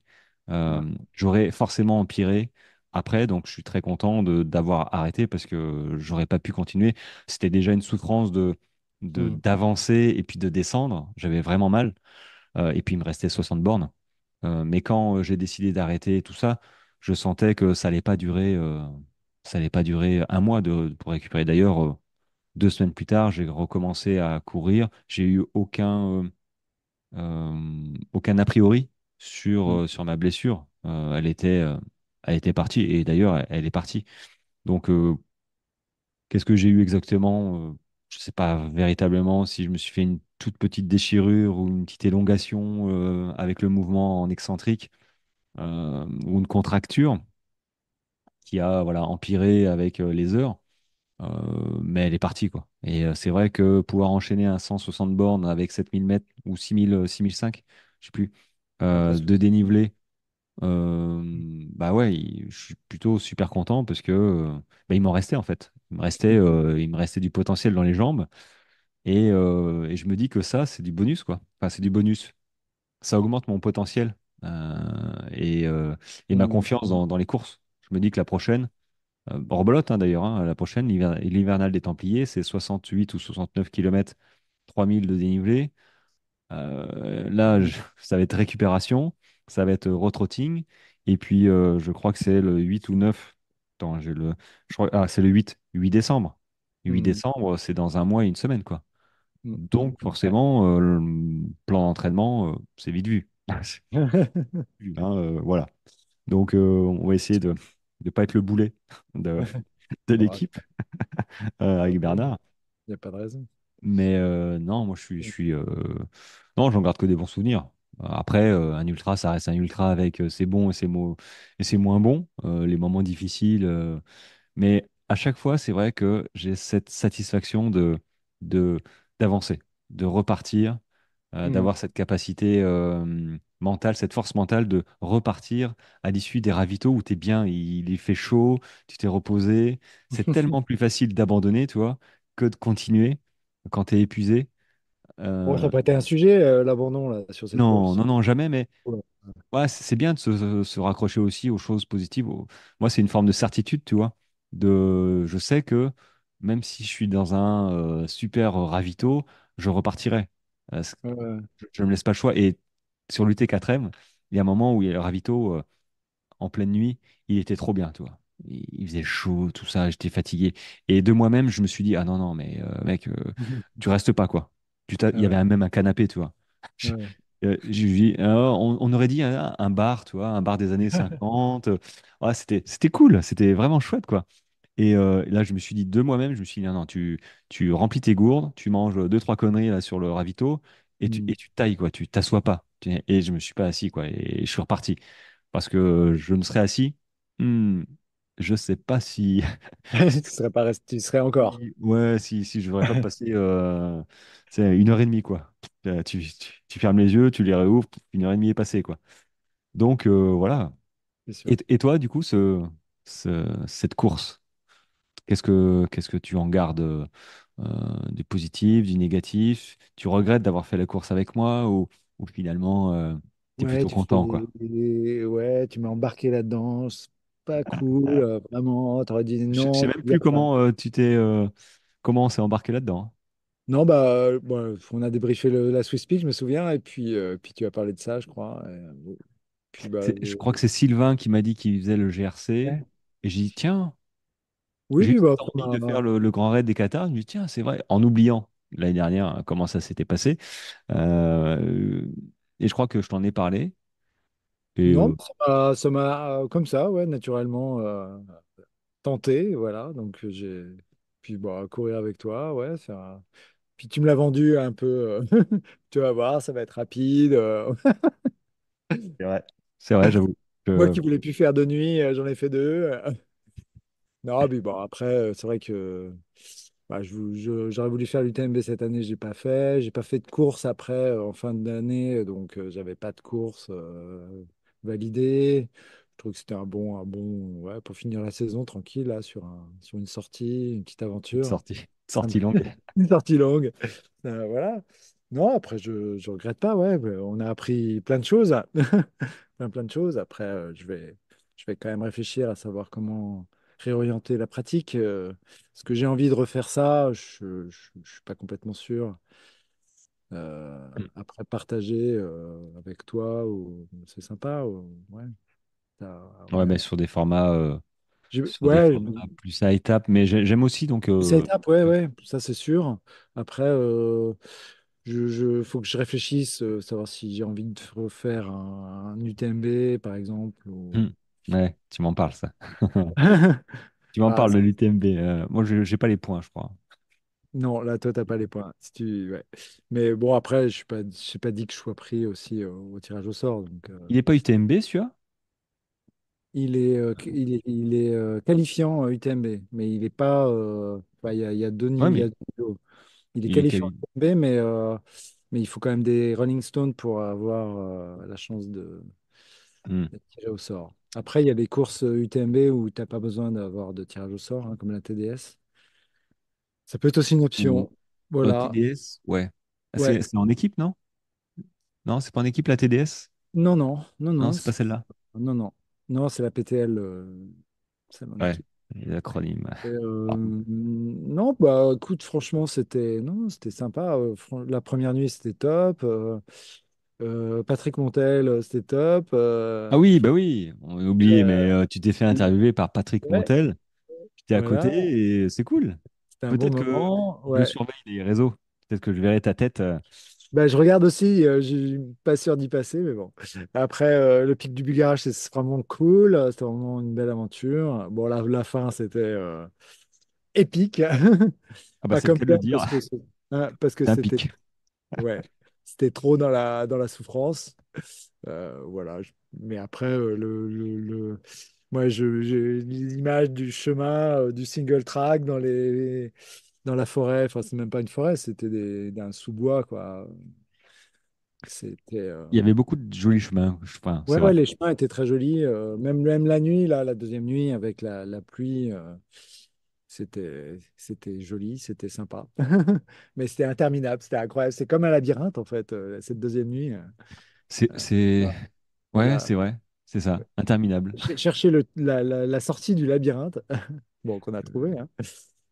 Ouais. J'aurais forcément empiré après, donc je suis très content d'avoir arrêté parce que j'aurais pas pu continuer. C'était déjà une souffrance Hmm. d'avancer et puis de descendre. J'avais vraiment mal. Et puis il me restait 60 bornes. Mais quand j'ai décidé d'arrêter tout ça, je sentais que ça allait pas durer un mois pour récupérer. D'ailleurs, 2 semaines plus tard, j'ai recommencé à courir. J'ai eu aucun a priori Hmm. sur ma blessure. Elle était partie. Et d'ailleurs, elle est partie. Donc, qu'est-ce que j'ai eu exactement? Je ne sais pas véritablement si je me suis fait une toute petite déchirure ou une petite élongation avec le mouvement en excentrique ou une contracture qui a voilà, empiré avec les heures. Mais elle est partie, quoi. Et c'est vrai que pouvoir enchaîner un 160 bornes avec 7000 mètres ou 6005, je sais plus, de Impressionnant. dénivelé, bah ouais, je suis plutôt super content parce que bah, il m'en restait en fait. Il me restait du potentiel dans les jambes et je me dis que ça, c'est du bonus, quoi. Enfin, c'est du bonus. Ça augmente mon potentiel et ma Hmm. confiance dans les courses. Je me dis que la prochaine, rebelote, hein, d'ailleurs, hein, la prochaine, l'hivernal des Templiers, c'est 68 ou 69 km, 3000 de dénivelé. Là, ça va être récupération, ça va être retrotting, et puis je crois que c'est le 8 ou 9. Attends, c'est le 8 décembre. 8 Hmm. décembre, c'est dans un mois et une semaine, quoi. Hmm. Donc, forcément, le plan d'entraînement, c'est vite vu. C'est vite vu, hein, voilà. Donc, on va essayer de ne pas être le boulet de, de Bon, l'équipe avec il Bernard. n'y a pas de raison. Mais non, moi, non, j'en garde que des bons souvenirs. Après, un ultra, ça reste un ultra avec ses bons et ses moins bons, les moments difficiles. Mais à chaque fois, c'est vrai que j'ai cette satisfaction de, d'avancer, de repartir, Hmm. d'avoir cette capacité mentale, cette force mentale de repartir à l'issue des ravitaux où tu es bien, il fait chaud, tu t'es reposé. C'est tellement plus facile d'abandonner, tu vois, que de continuer quand tu es épuisé. Bon, ça Euh, n'a pas été un sujet, l'abandon, là, sur cette non, course. non, non, jamais, mais Ouais. ouais, c'est bien de se raccrocher aussi aux choses positives. Moi, c'est une forme de certitude, tu vois. Je sais que même si je suis dans un super ravito, je repartirai. Ouais. Je ne me laisse pas le choix. Et sur l'UT4M, il y a un moment où il y a le ravito en pleine nuit, il était trop bien, tu vois. il faisait chaud, tout ça, j'étais fatigué. Et de moi-même, je me suis dit, ah non, non, mais mec, tu restes pas, quoi. Il Ah y ouais, avait même un canapé, tu vois. ouais. J'ai vu, on aurait dit un bar, tu vois, un bar des années 50. Ouais, c'était cool, c'était vraiment chouette, quoi. Et là, je me suis dit de moi-même, je me suis dit, non, non, tu remplis tes gourdes, tu manges deux, trois conneries là sur le ravito, Hmm. et tu tailles, quoi, tu t'assois pas. Et je me suis pas assis, quoi, et je suis reparti. Parce que je me serais assis, hmm, je sais pas si, Tu serais pas resté, tu serais encore. ouais, si je n'aurais pas passé c'est 1 heure et demie, quoi. Tu fermes les yeux, tu les réouvres, 1 heure et demie est passée, quoi. Donc voilà. C'est sûr. Et toi, du coup, cette course, qu'est-ce que tu en gardes du positif, du négatif? Tu regrettes d'avoir fait la course avec moi ou finalement, tu es Ouais, plutôt content, quoi? ouais, tu m'as embarqué là-dedans. C'est pas cool, vraiment. T'aurais dit Je sais non, même tu dis plus rien. comment comment on s'est embarqué là-dedans. Non, bah, bon, on a débriefé la Swiss Peak, je me souviens, et puis tu as parlé de ça, je crois. Puis bah, Je crois que c'est Sylvain qui m'a dit qu'il faisait le GRC. ouais. Et j'ai dit, tiens, Oui, j'ai eu puis bah, cette envie de faire le Grand Raid des Qatars. Je me dis, tiens, c'est vrai, en oubliant l'année dernière comment ça s'était passé. Euh, et je crois que je t'en ai parlé. Et non, ça m'a comme ça, ouais, naturellement tenté, voilà. Donc puis bah, courir avec toi, ouais, ça. Puis tu me l'as vendu un peu, tu vas voir, ça va être rapide. c'est vrai, c'est vrai, j'avoue. Moi Je- qui voulais plus faire de nuit, j'en ai fait deux. Non, mais bon, après, c'est vrai que bah, j'aurais voulu faire l'UTMB cette année, j'ai pas fait. J'ai pas fait de course après, en fin d'année, donc j'avais pas de course validée. Je trouve que c'était un bon, ouais, pour finir la saison tranquille, là, sur une sortie, une petite Une aventure. sortie longue. Une sortie longue. Voilà. Non, après, je regrette pas, ouais. On a appris plein de choses. Plein de choses. Après, je vais quand même réfléchir à savoir comment réorienter la pratique. Parce que j'ai envie de refaire ça, je suis pas complètement sûr. Après, partager avec toi, c'est sympa. Ouais, Ouais, ouais. mais sur des Ouais, formats plus à étapes. Mais j'aime aussi, donc, ça étape, ouais, ouais, ça c'est sûr. Après, faut que je réfléchisse, savoir si j'ai envie de refaire un UTMB, par exemple. hmm, ouais, tu m'en parles, ça. Tu m'en Ah, parles de l'UTMB. Moi, je n'ai pas les points, je crois. non, là, toi, t'as pas les points. Ouais. Mais bon, après, je suis pas dit que je sois pris aussi au tirage au sort. Donc, Il n'est pas UTMB, celui-là? il est qualifiant UTMB, mais il est pas. Enfin, il y a deux Ouais, niveaux. mais Il est il est qualifiant quali. UTMB, mais il faut quand même des Rolling Stones pour avoir la chance Hmm. d'être tiré au sort. Après, il y a des courses UTMB où tu n'as pas besoin d'avoir de tirage au sort, hein, comme la TDS. Ça peut être aussi une Ou option. Voilà. TDS? Ouais. Ah, Ouais. c'est en équipe, non? Non, c'est pas en équipe, la TDS? Non, non, non, Non, non, c'est pas celle-là. non, non. Non, c'est la PTL, celle en Ouais, équipe. l'acronyme. Non, bah écoute, franchement, non, c'était sympa. La première nuit, c'était top. Patrick Montel, c'était top. Ah oui, bah oui, on a oublié, mais Euh, tu t'es fait interviewer par Patrick ouais, Montel. J'étais à voilà, côté et c'est cool. c'était un bon Peut-être que moment. je Ouais. surveille les réseaux. Peut-être que je verrai ta tête. Bah, je regarde aussi, je suis pas sûr d'y passer, mais bon. Après, le pic du Bulgare, c'est vraiment cool. C'était vraiment une belle aventure. Bon, la fin, c'était épique. Ah bah Pas c'est le comme cas de ça, le dire. parce que C'est un c'était pic. ouais, c'était trop dans la souffrance. Voilà. Mais après, moi, j'ai l'image du chemin, du single track dans la forêt. Enfin, c'est même pas une forêt, c'était d'un sous-bois, quoi. C'était. Il y avait beaucoup de jolis chemins. Enfin, Ouais, c'est ouais, vrai. les chemins étaient très jolis. Même la nuit, là, la deuxième nuit, avec la pluie, c'était joli, c'était sympa. Mais c'était interminable, c'était incroyable. C'est comme un labyrinthe, en fait, cette deuxième nuit. C'est, c'est... Voilà. Ouais, La- c'est vrai. C'est ça. Interminable. Chercher la sortie du labyrinthe, bon, qu'on a trouvé, hein.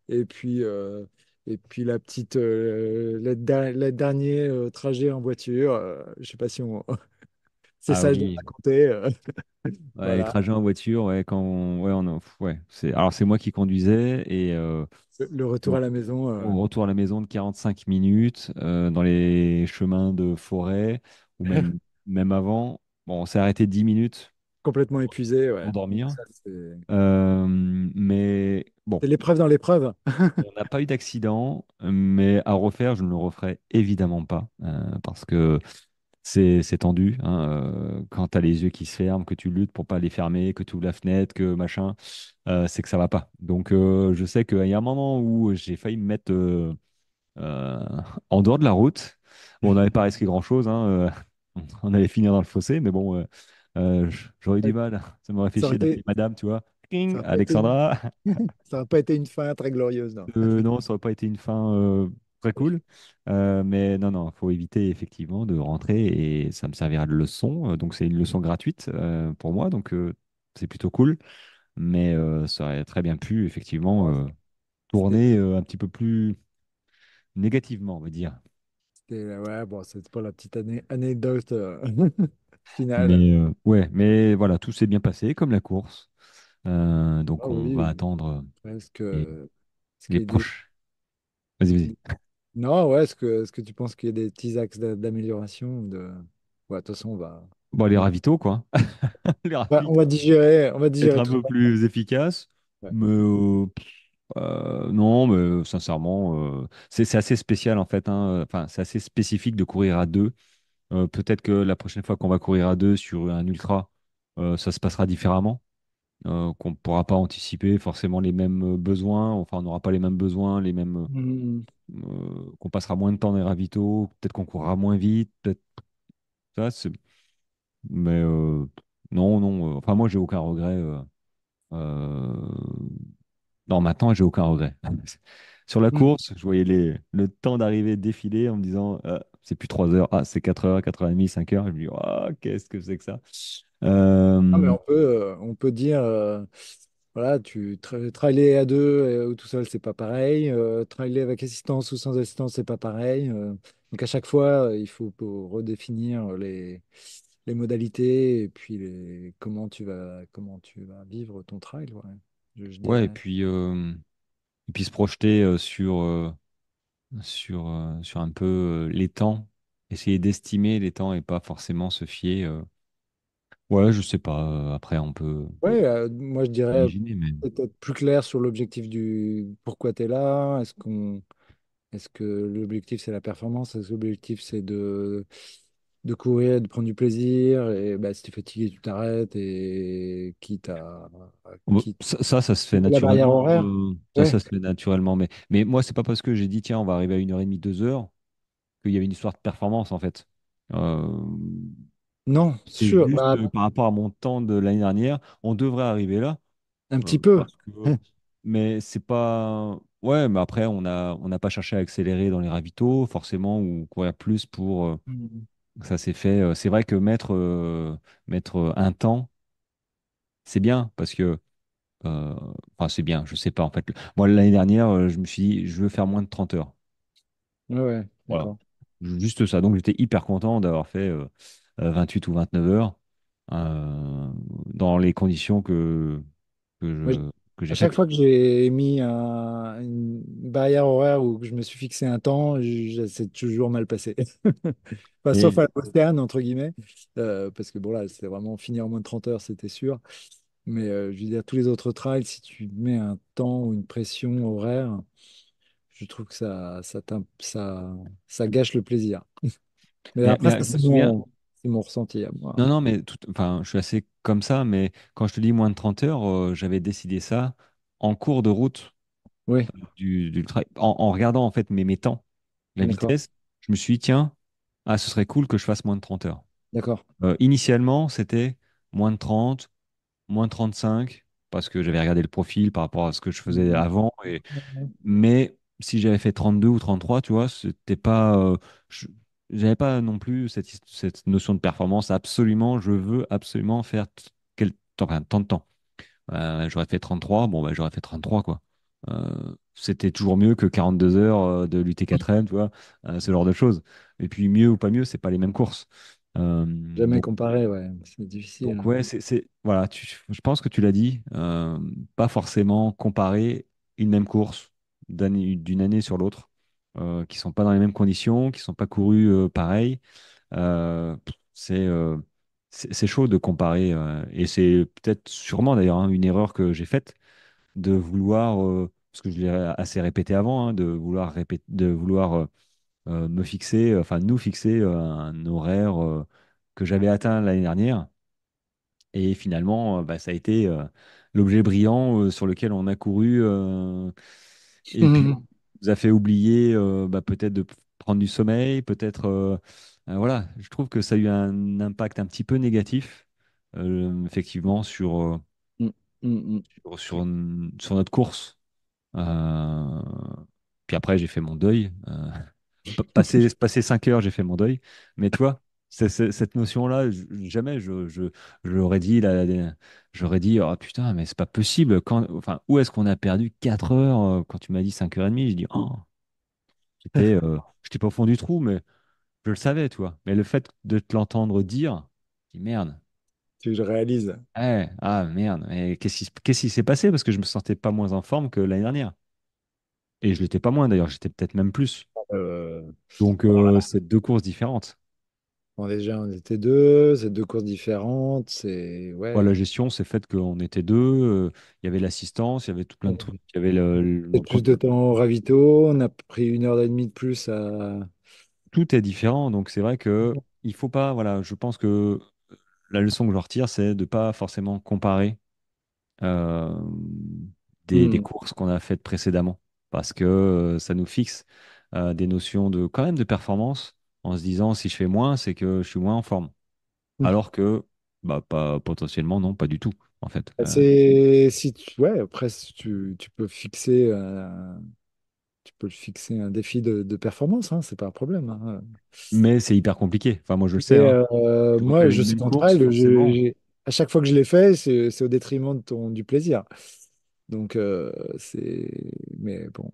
Et puis le dernier trajet en voiture, je sais pas si on, C'est Ah ça, je dois oui, raconter. ouais, les Voilà. trajets en voiture, ouais, ouais, ouais, alors c'est moi qui conduisais et Le retour bon, à la maison, au retour à la maison de 45 minutes dans les chemins de forêt ou même avant, bon, on s'est arrêté 10 minutes complètement épuisé, ouais. pour dormir. Ça, Mais bon, c'est l'épreuve dans l'épreuve. on n'a pas eu d'accident, mais à refaire, je ne le referai évidemment pas parce que c'est tendu, hein, quand tu as les yeux qui se ferment, que tu luttes pour pas les fermer, que tu ouvres la fenêtre, que machin, c'est que ça va pas. Donc je sais qu'il y a un moment où j'ai failli me mettre euh, en dehors de la route. Bon, on n'avait pas risqué grand-chose, hein, on allait finir dans le fossé, mais bon, j'aurais eu du mal. Ça m'aurait fait Ça aurait chier d'appeler été, madame, tu vois. ça Cling, aurait pas été Alexandra. ça aurait pas été une fin très glorieuse, non. Non, ça aurait pas été une fin très cool. Mais non, non, il faut éviter effectivement de rentrer et ça me servira de leçon. Donc c'est une leçon gratuite pour moi, donc c'est plutôt cool. Mais ça aurait très bien pu effectivement Bon, c'était, tourner un petit peu plus négativement, on va dire. ouais, bon, c'était pas la petite anecdote finale. Mais ouais, mais voilà, tout s'est bien passé comme la course. Ah Donc on oui, va oui. attendre Est-ce les, que, est-ce les qu'il y a des, proches. Vas-y, vas-y. non, ouais, est-ce que tu penses qu'il y a des petits axes d'amélioration ou de, ouais, de toute façon, Bon, les on va, ravitaux, quoi. Les on ravitaux. va digérer, Être un tout peu ça. plus efficace. Ouais. Mais non, mais sincèrement, c'est assez spécial en fait, hein. Enfin, c'est assez spécifique de courir à deux. Peut-être que la prochaine fois qu'on va courir à deux sur un ultra, ça se passera différemment. Qu'on ne pourra pas anticiper forcément les mêmes besoins. Enfin, on n'aura pas les mêmes besoins, les mêmes. Mhm. Qu'on passera moins de temps dans les ravitaux. Peut-être qu'on courra moins vite. Peut-être ça. Mais non, non. Enfin, moi, j'ai aucun regret. Euh, Non, maintenant, j'ai aucun regret. Sur la Mhm. course, je voyais le temps d'arriver défiler en me disant, c'est plus 3 heures, c'est 4 heures, 4h30, 5 heures. Je me dis, oh, qu'est-ce que c'est que ça? Ah, mais Euh, on peut dire, voilà, trailer à deux ou tout seul, c'est pas pareil. Trailer avec assistance ou sans assistance, c'est pas pareil. Donc à chaque fois, il faut redéfinir les modalités et puis comment tu vas vivre ton trail, ouais, je ouais, dirais. et puis se projeter sur un peu les temps, essayer d'estimer les temps et pas forcément se fier. Ouais, je sais pas. Après, on peut Ouais, moi je dirais imaginer, mais. peut-être plus clair sur l'objectif du pourquoi tu es là. Est-ce que l'objectif c'est la performance? Est-ce que l'objectif c'est de courir, de prendre du plaisir? Et bah, si tu es fatigué, tu t'arrêtes et Bon, quitte ça se fait la barrière naturellement. horaire. Ça Ouais. se fait naturellement. Mais moi, c'est pas parce que j'ai dit, tiens, on va arriver à 1h30, 2 heures, qu'il y avait une histoire de performance, en fait. Euh, Non, c'est sûr. juste Bah, par rapport à mon temps de l'année dernière, on devrait arriver là. un petit peu. Parce que. Mais c'est pas. Ouais, mais après, on n'a pas cherché à accélérer dans les ravitaux, forcément, ou courir plus pour. Mhm. Ça s'est fait. C'est vrai que mettre un temps, c'est bien, parce que. Euh, Enfin, c'est bien, je sais pas en fait. Moi, l'année dernière, je me suis dit, je veux faire moins de 30 heures. Ouais, ouais, Voilà. d'accord. Juste ça. Donc, j'étais hyper content d'avoir fait 28 ou 29 heures dans les conditions que Moi, que à j'ai chaque faites. fois que j'ai mis une barrière horaire ou que je me suis fixé un temps, c'est toujours mal passé. Enfin, sauf Et à la Western, entre guillemets, parce que bon, là, c'est vraiment finir en moins de 30 heures, c'était sûr. Mais je veux dire, tous les autres trails, si tu mets un temps ou une pression horaire, je trouve que ça gâche le plaisir. Mais après, ça, je me souviens, c'est mon ressenti à moi. non, non, mais enfin, je suis assez comme ça, mais quand je te dis moins de 30 heures, j'avais décidé ça en cours de route Oui, du trail, en regardant en fait mes temps, la d'accord, vitesse. Je me suis dit, tiens, ce serait cool que je fasse moins de 30 heures. d'accord. Initialement, c'était moins de 30, moins de 35, parce que j'avais regardé le profil par rapport à ce que je faisais Mhm. avant. Mais si j'avais fait 32 ou 33, tu vois, c'était pas. Je- J'avais pas non plus cette notion de performance. Absolument, je veux absolument faire enfin, tant de temps. J'aurais fait 33, bon, bah, j'aurais fait 33, quoi. C'était toujours mieux que 42 heures de l'UT4M, tu vois, ce genre de choses. Et puis, mieux ou pas mieux, c'est pas les mêmes courses. Jamais Donc, comparé, ouais. C'est difficile, donc hein. ouais, voilà, je pense que tu l'as dit, pas forcément comparer une même course d'une année sur l'autre, qui sont pas dans les mêmes conditions, qui sont pas courues pareil. C'est c'est chaud de comparer, et c'est peut-être sûrement d'ailleurs une erreur que j'ai faite de vouloir, parce que je l'ai assez répété avant, hein, de vouloir me fixer, enfin nous fixer un horaire que j'avais atteint l'année dernière. Et finalement, bah, ça a été l'objet brillant sur lequel on a couru. Et puis, on nous a fait oublier bah, peut-être de prendre du sommeil, peut-être. Voilà, je trouve que ça a eu un impact un petit peu négatif, effectivement, Mm, mm, mm. sur notre course. Euh, Puis après, j'ai fait mon deuil. Passer 5 heures, j'ai fait mon deuil. Mais tu vois, cette notion-là, jamais j'aurais dit, j'aurais dit, oh putain, mais c'est pas possible. Enfin, où est-ce qu'on a perdu 4 heures quand tu m'as dit 5h30? Je dis, oh, j'étais pas au fond du trou, mais je le savais, tu vois. Mais le fait de te l'entendre dire, je dis, merde. Tu veux que je réalise. Ah merde, mais qu'est-ce qui s'est passé? Parce que je me sentais pas moins en forme que l'année dernière. Et je l'étais pas moins d'ailleurs, j'étais peut-être même plus. Euh, Donc, c'est deux courses différentes. bon, déjà, on était deux, c'est deux courses différentes, c'est... Bon, la Ouais. gestion, c'est fait qu'on était deux, il y avait l'assistance, il y avait tout plein de trucs. Il y avait Peut-être plus de temps au ravito, on a pris 1 heure et demie de plus à... tout est différent. Donc, c'est vrai que il faut pas, voilà, je pense que la leçon que je retire, c'est de pas forcément comparer euh, des Hmm. courses qu'on a faites précédemment. Parce que ça nous fixe des notions de, quand même, de performance en se disant si je fais moins, c'est que je suis moins en forme. Alors que, bah, pas potentiellement, non, pas du tout, en fait. C'est si tu, ouais, après si tu peux fixer tu peux le fixer un défi de performance, hein, c'est pas un problème, hein. Mais c'est hyper compliqué. Enfin, moi, je le sais, Et hein. Tu vois, moi, je une sais même qu'en course, trail, forcément. à chaque fois que je l'ai fait, c'est au détriment du plaisir. Donc c'est mais bon,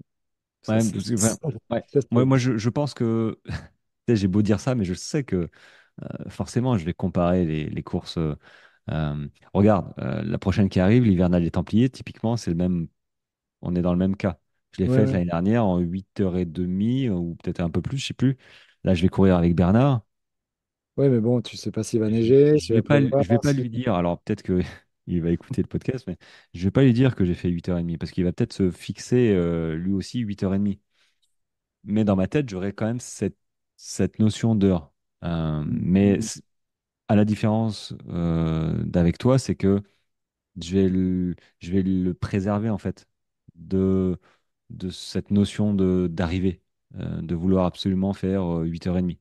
ça Ouais, c'est parce que, enfin, ouais. ça, Moi, je pense que, tu sais, j'ai beau dire ça, mais je sais que forcément, je vais comparer les courses. Regarde, la prochaine qui arrive, l'hivernal des Templiers, typiquement, c'est le même, on est dans le même cas. Je l'ai ouais, faite ouais. l'année dernière en 8h30, ou peut-être un peu plus, je sais plus. Là, je vais courir avec Bernard. Ouais, mais bon, tu sais pas s'il va neiger, s'il va pleuvoir, Je vais pas si... lui dire, alors peut-être que il va écouter le podcast, mais je vais pas lui dire que j'ai fait 8h30 parce qu'il va peut-être se fixer lui aussi 8h30. Mais dans ma tête, j'aurais quand même cette notion d'heure. Mais à la différence d'avec toi, c'est que je vais le préserver en fait de, de cette notion d'arrivée, de vouloir absolument faire 8h30.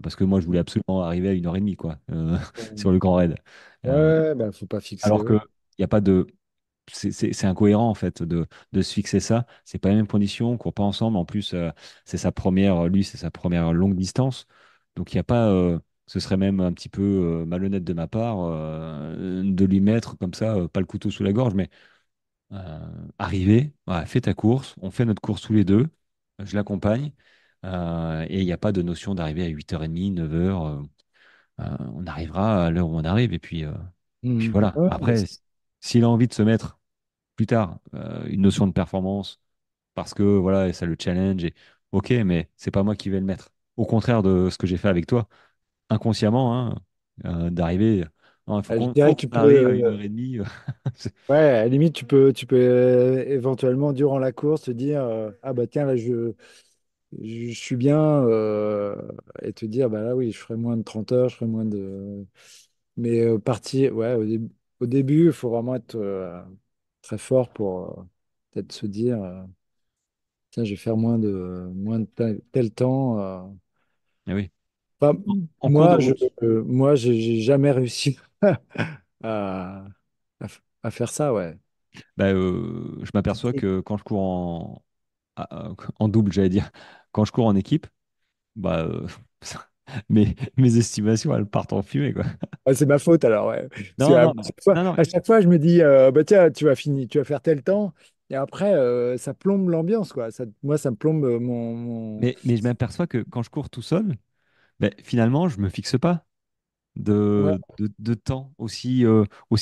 Parce que moi, je voulais absolument arriver à 1h30, quoi, sur le Grand Raid. Euh, Ouais, bah faut pas fixer. alors que Ouais. il y a pas de. C'est incohérent, en fait, de se fixer ça. C'est pas les mêmes conditions, on court pas ensemble. En plus, lui, c'est sa première longue distance. Donc, il n'y a pas. Ce serait même un petit peu malhonnête de ma part de lui mettre comme ça, pas le couteau sous la gorge, mais arriver, voilà, fais ta course, on fait notre course tous les deux, je l'accompagne, et il n'y a pas de notion d'arriver à 8h30, 9h. On arrivera à l'heure où on arrive. Et puis voilà. Ouais, bah, Après, s'il a envie de se mettre plus tard une notion de performance, parce que voilà, et ça le challenge, ok, mais c'est pas moi qui vais le mettre. Au contraire de ce que j'ai fait avec toi, inconsciemment, hein, d'arriver. Non, je faut dirais que tu qu'on arrive à peux, 1h30. ouais, à la limite, tu peux éventuellement, durant la course, te dire, ah bah tiens, là, je suis bien, et te dire, bah là, oui, je ferai moins de 30 heures, je ferai moins de... Mais partir, ouais, au début, il faut vraiment être très fort pour peut-être se dire, tiens, je vais faire moins de tel temps. Eh oui. Enfin, En cours de route, moi, j'ai jamais réussi à, à faire ça, ouais. bah, je m'aperçois que quand je cours en double, j'allais dire, quand je cours en équipe, bah, mes estimations, elles partent en fumée, quoi. Ouais, c'est ma faute alors, ouais. Parce que Non, non, mais, non, non, à chaque fois, je me dis, bah tiens, tu vas faire tel temps, et après, ça plombe l'ambiance, quoi. Moi, ça me plombe mais je m'aperçois que quand je cours tout seul, ben, finalement, je me fixe pas. Ouais, de temps aussi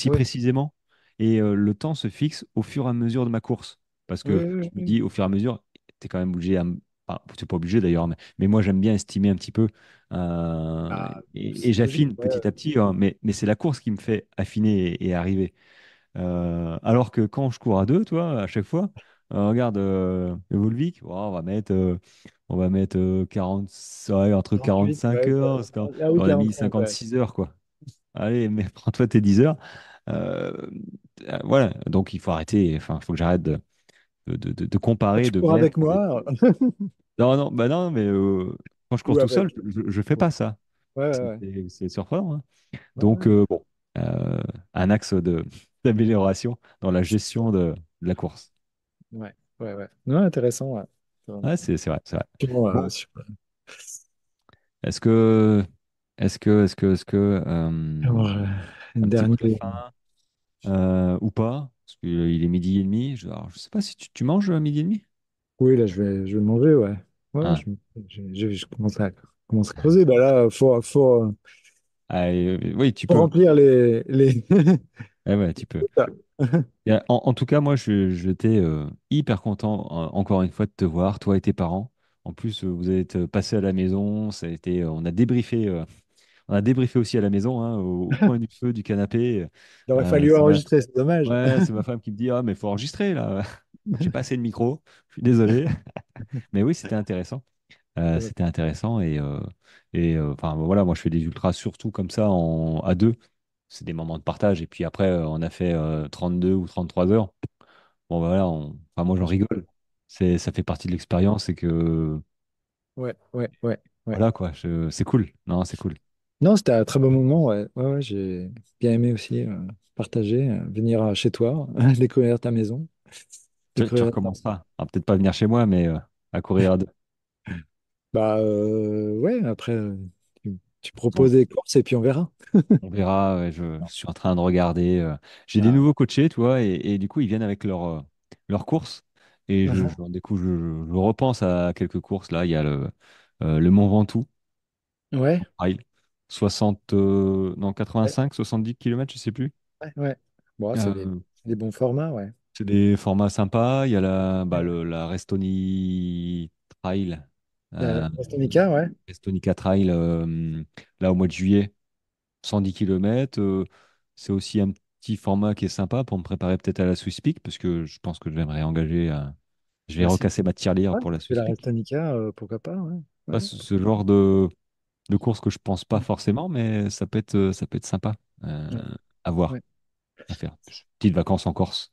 oui, précisément. Et le temps se fixe au fur et à mesure de ma course. Parce oui, que je oui, me oui. dis, au fur et à mesure, tu es quand même obligé enfin, tu n'es pas obligé d'ailleurs, mais moi j'aime bien estimer un petit peu. Ah, Et c'est logique. j'affine Ouais. petit à petit, hein, mais c'est la course qui me fait affiner et arriver. Alors que quand je cours à deux, toi, à chaque fois, regarde le Volvic, oh, on va mettre 40, ouais, entre 48, 45 ouais, heures, parce qu'on ah oui, on a mis 45, ouais. 56 heures, quoi. Allez, mais prends-toi tes 10 heures. Euh, voilà, donc il faut arrêter, enfin, il faut que j'arrête de Ah, comparer, tu de cours mettre. avec moi Non, non, bah non, mais quand je cours ou tout seul, avec? je fais Ouais, pas ça. ouais, C'est ouais. c'est surprenant, hein. Donc, Ouais, bon, euh, un axe d'amélioration dans la gestion de la course. ouais, ouais, ouais. Non, intéressant, ouais. Ouais, c'est vrai, c'est vrai. Bon, Bon, super. est-ce que, est-ce que, Alors, une un petit mot dernière. de la fin ou pas? Parce qu'il est midi et demi. Alors, je sais pas si tu manges midi et demi. Oui, là, je vais manger, ouais. Ouais, ouais, Ah, je commence à creuser. Bah là, allez, oui, tu faut peux. remplir les... Eh ouais, tu peux. Ça. Et, en tout cas, moi, j'étais hyper content, encore une fois, de te voir, toi et tes parents. En plus, vous êtes passés à la maison. Ça a été, on a débriefé aussi à la maison, hein, au coin du feu, du canapé. Il aurait Euh, fallu c'est ma, enregistrer, c'est dommage. ouais, c'est ma femme qui me dit, ah, mais il faut enregistrer là. J'ai pas assez de micro. Je suis désolé. Mais oui, c'était intéressant. C'était intéressant enfin voilà, moi je fais des ultras surtout comme ça à deux. C'est des moments de partage. Et puis après, on a fait 32 ou 33 heures. Bon, bah, voilà, enfin, moi j'en rigole. Ça fait partie de l'expérience et que Ouais, ouais, ouais, ouais. voilà quoi, c'est cool. Non, c'est cool. Non, c'était un très bon moment, ouais. Ouais, ouais, j'ai bien aimé aussi partager, venir chez toi, découvrir ta maison, Tu découvrir ta... recommenceras. Alors, peut-être pas venir chez moi, mais à courir à deux. Bah ouais, après, tu Bon, proposes des courses et puis on verra. on verra. Ouais, je suis en train de regarder. J'ai des Ah, nouveaux coachés, tu vois, et du coup, ils viennent avec leur course. Et ah, du coup, je repense à quelques courses. Là, il y a le Mont Ventoux, ouais, trail. 60, non, ouais, 85, 70 kilomètres, je sais plus. ouais, ouais. Bon, Euh, c'est des bons formats, ouais. c'est des formats sympas. Il y a Ouais. la Restoni Trail, La euh, Bostonica, ouais. Restonica Trail, là au mois de juillet. 110 km. C'est aussi un petit format qui est sympa pour me préparer peut-être à la Swiss Peak, parce que je pense que je vais me réengager. Je vais Bah, si, recasser ma tirelire ouais, pour la c'est Swiss la Peak. Bostonica, pourquoi pas, ouais. Pas Ouais. ce genre de course que je pense pas forcément, mais ça peut être sympa Ouais, à voir, ouais. à faire. Petites vacances en Corse.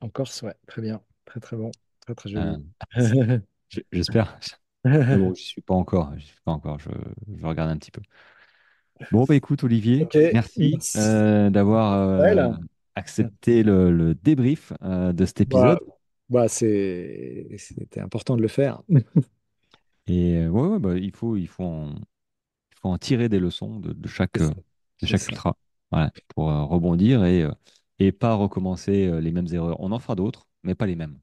En Corse, ouais, très bien. Très, très bon. Très, très Euh, joli. j'espère. Mais bon, j'y suis pas encore. J'y suis pas encore. Je regarde un petit peu. Bon, bah écoute, Olivier, Ok, merci merci. d'avoir Ouais, là. accepté le débrief de cet Bah, épisode. bah, c'était important de le faire. Et ouais, ouais, bah, il faut en tirer des leçons de chaque, C'est ça. de C'est chaque ça. ultra. Voilà, pour rebondir et pas recommencer les mêmes erreurs. On en fera d'autres, mais pas les mêmes.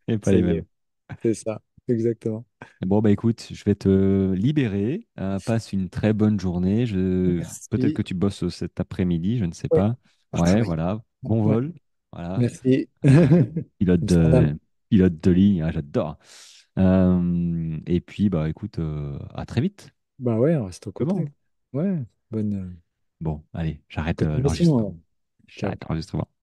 Et pas Ça les y mêmes. est, c'est ça. Exactement. Bon, bah écoute, je vais te libérer. Passe une très bonne journée. Peut-être Merci. que tu bosses cet après-midi, je ne sais Ouais, pas. on Ouais, retravaille. voilà. Bon Ouais, vol. Voilà. merci. Euh, pilote Amsterdam. de, pilote de ligne, ah, j'adore. Et puis, bah écoute, à très vite. Bah ouais, on reste au Comment? contact. Ouais, bonne Bon, allez, j'arrête continuation. l'enregistrement. Ciao. J'arrête l'enregistrement.